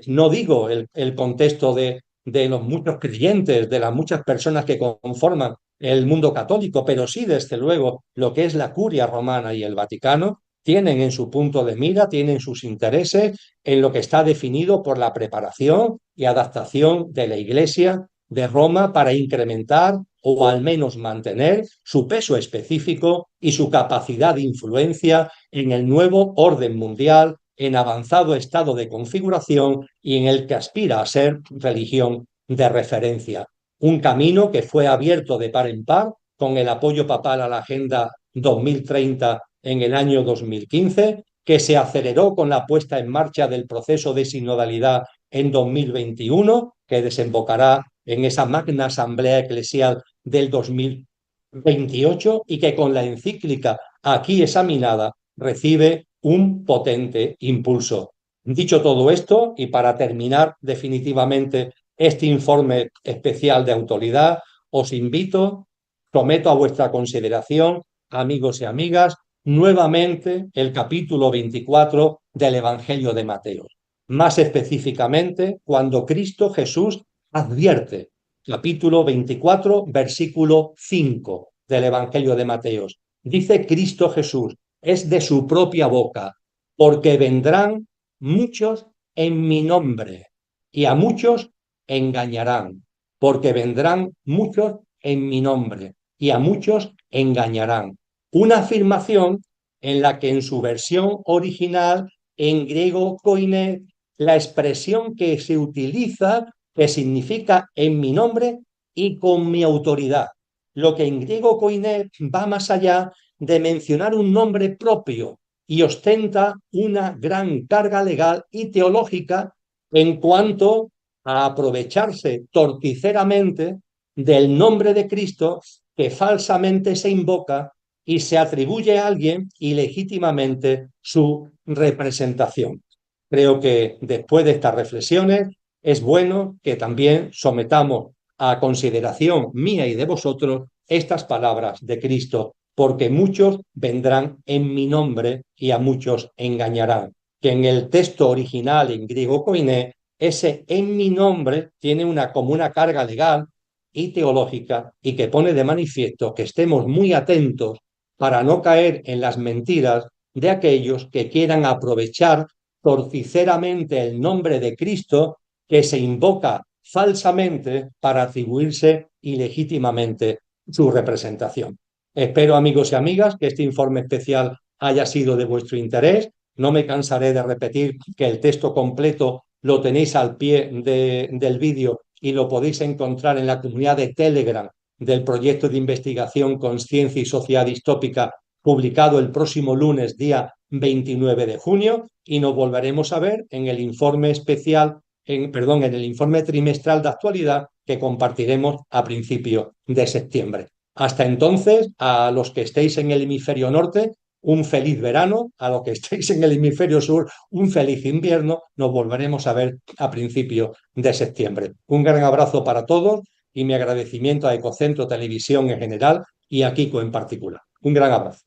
no digo el contexto de los muchos creyentes, de las muchas personas que conforman el mundo católico, pero sí, desde luego, lo que es la curia romana y el Vaticano, tienen en su punto de mira, tienen sus intereses en lo que está definido por la preparación y adaptación de la Iglesia de Roma para incrementar o al menos mantener su peso específico y su capacidad de influencia en el nuevo orden mundial en avanzado estado de configuración y en el que aspira a ser religión de referencia. Un camino que fue abierto de par en par con el apoyo papal a la Agenda 2030 en el año 2015, que se aceleró con la puesta en marcha del proceso de sinodalidad en 2021, que desembocará en esa magna asamblea eclesial del 2028 y que con la encíclica aquí examinada recibe un potente impulso. Dicho todo esto, y para terminar definitivamente este informe especial de autoridad, os invito, someto a vuestra consideración, amigos y amigas, nuevamente el capítulo 24 del Evangelio de Mateo. Más específicamente, cuando Cristo Jesús advierte, capítulo 24, versículo 5 del Evangelio de Mateo. Dice Cristo Jesús, es de su propia boca, porque vendrán muchos en mi nombre y a muchos engañarán, porque vendrán muchos en mi nombre y a muchos engañarán. Una afirmación en la que en su versión original, en griego koine, la expresión que se utiliza, que significa en mi nombre y con mi autoridad. Lo que en griego koine va más allá de mencionar un nombre propio y ostenta una gran carga legal y teológica en cuanto a aprovecharse torticeramente del nombre de Cristo que falsamente se invoca y se atribuye a alguien ilegítimamente su representación. Creo que después de estas reflexiones es bueno que también sometamos a consideración mía y de vosotros estas palabras de Cristo, porque muchos vendrán en mi nombre y a muchos engañarán. Que en el texto original en griego koiné, ese en mi nombre tiene como una carga legal y teológica y que pone de manifiesto que estemos muy atentos para no caer en las mentiras de aquellos que quieran aprovechar torticeramente el nombre de Cristo que se invoca falsamente para atribuirse ilegítimamente su representación. Espero, amigos y amigas, que este informe especial haya sido de vuestro interés. No me cansaré de repetir que el texto completo lo tenéis al pie del vídeo y lo podéis encontrar en la comunidad de Telegram del proyecto de investigación Conciencia y Sociedad Distópica, publicado el próximo lunes, día 29 de junio, y nos volveremos a ver en el informe especial, en el informe trimestral de actualidad que compartiremos a principios de septiembre. Hasta entonces, a los que estéis en el hemisferio norte, un feliz verano, a los que estéis en el hemisferio sur, un feliz invierno. Nos volveremos a ver a principios de septiembre. Un gran abrazo para todos y mi agradecimiento a Ecocentro Televisión en general y a Kiko en particular. Un gran abrazo.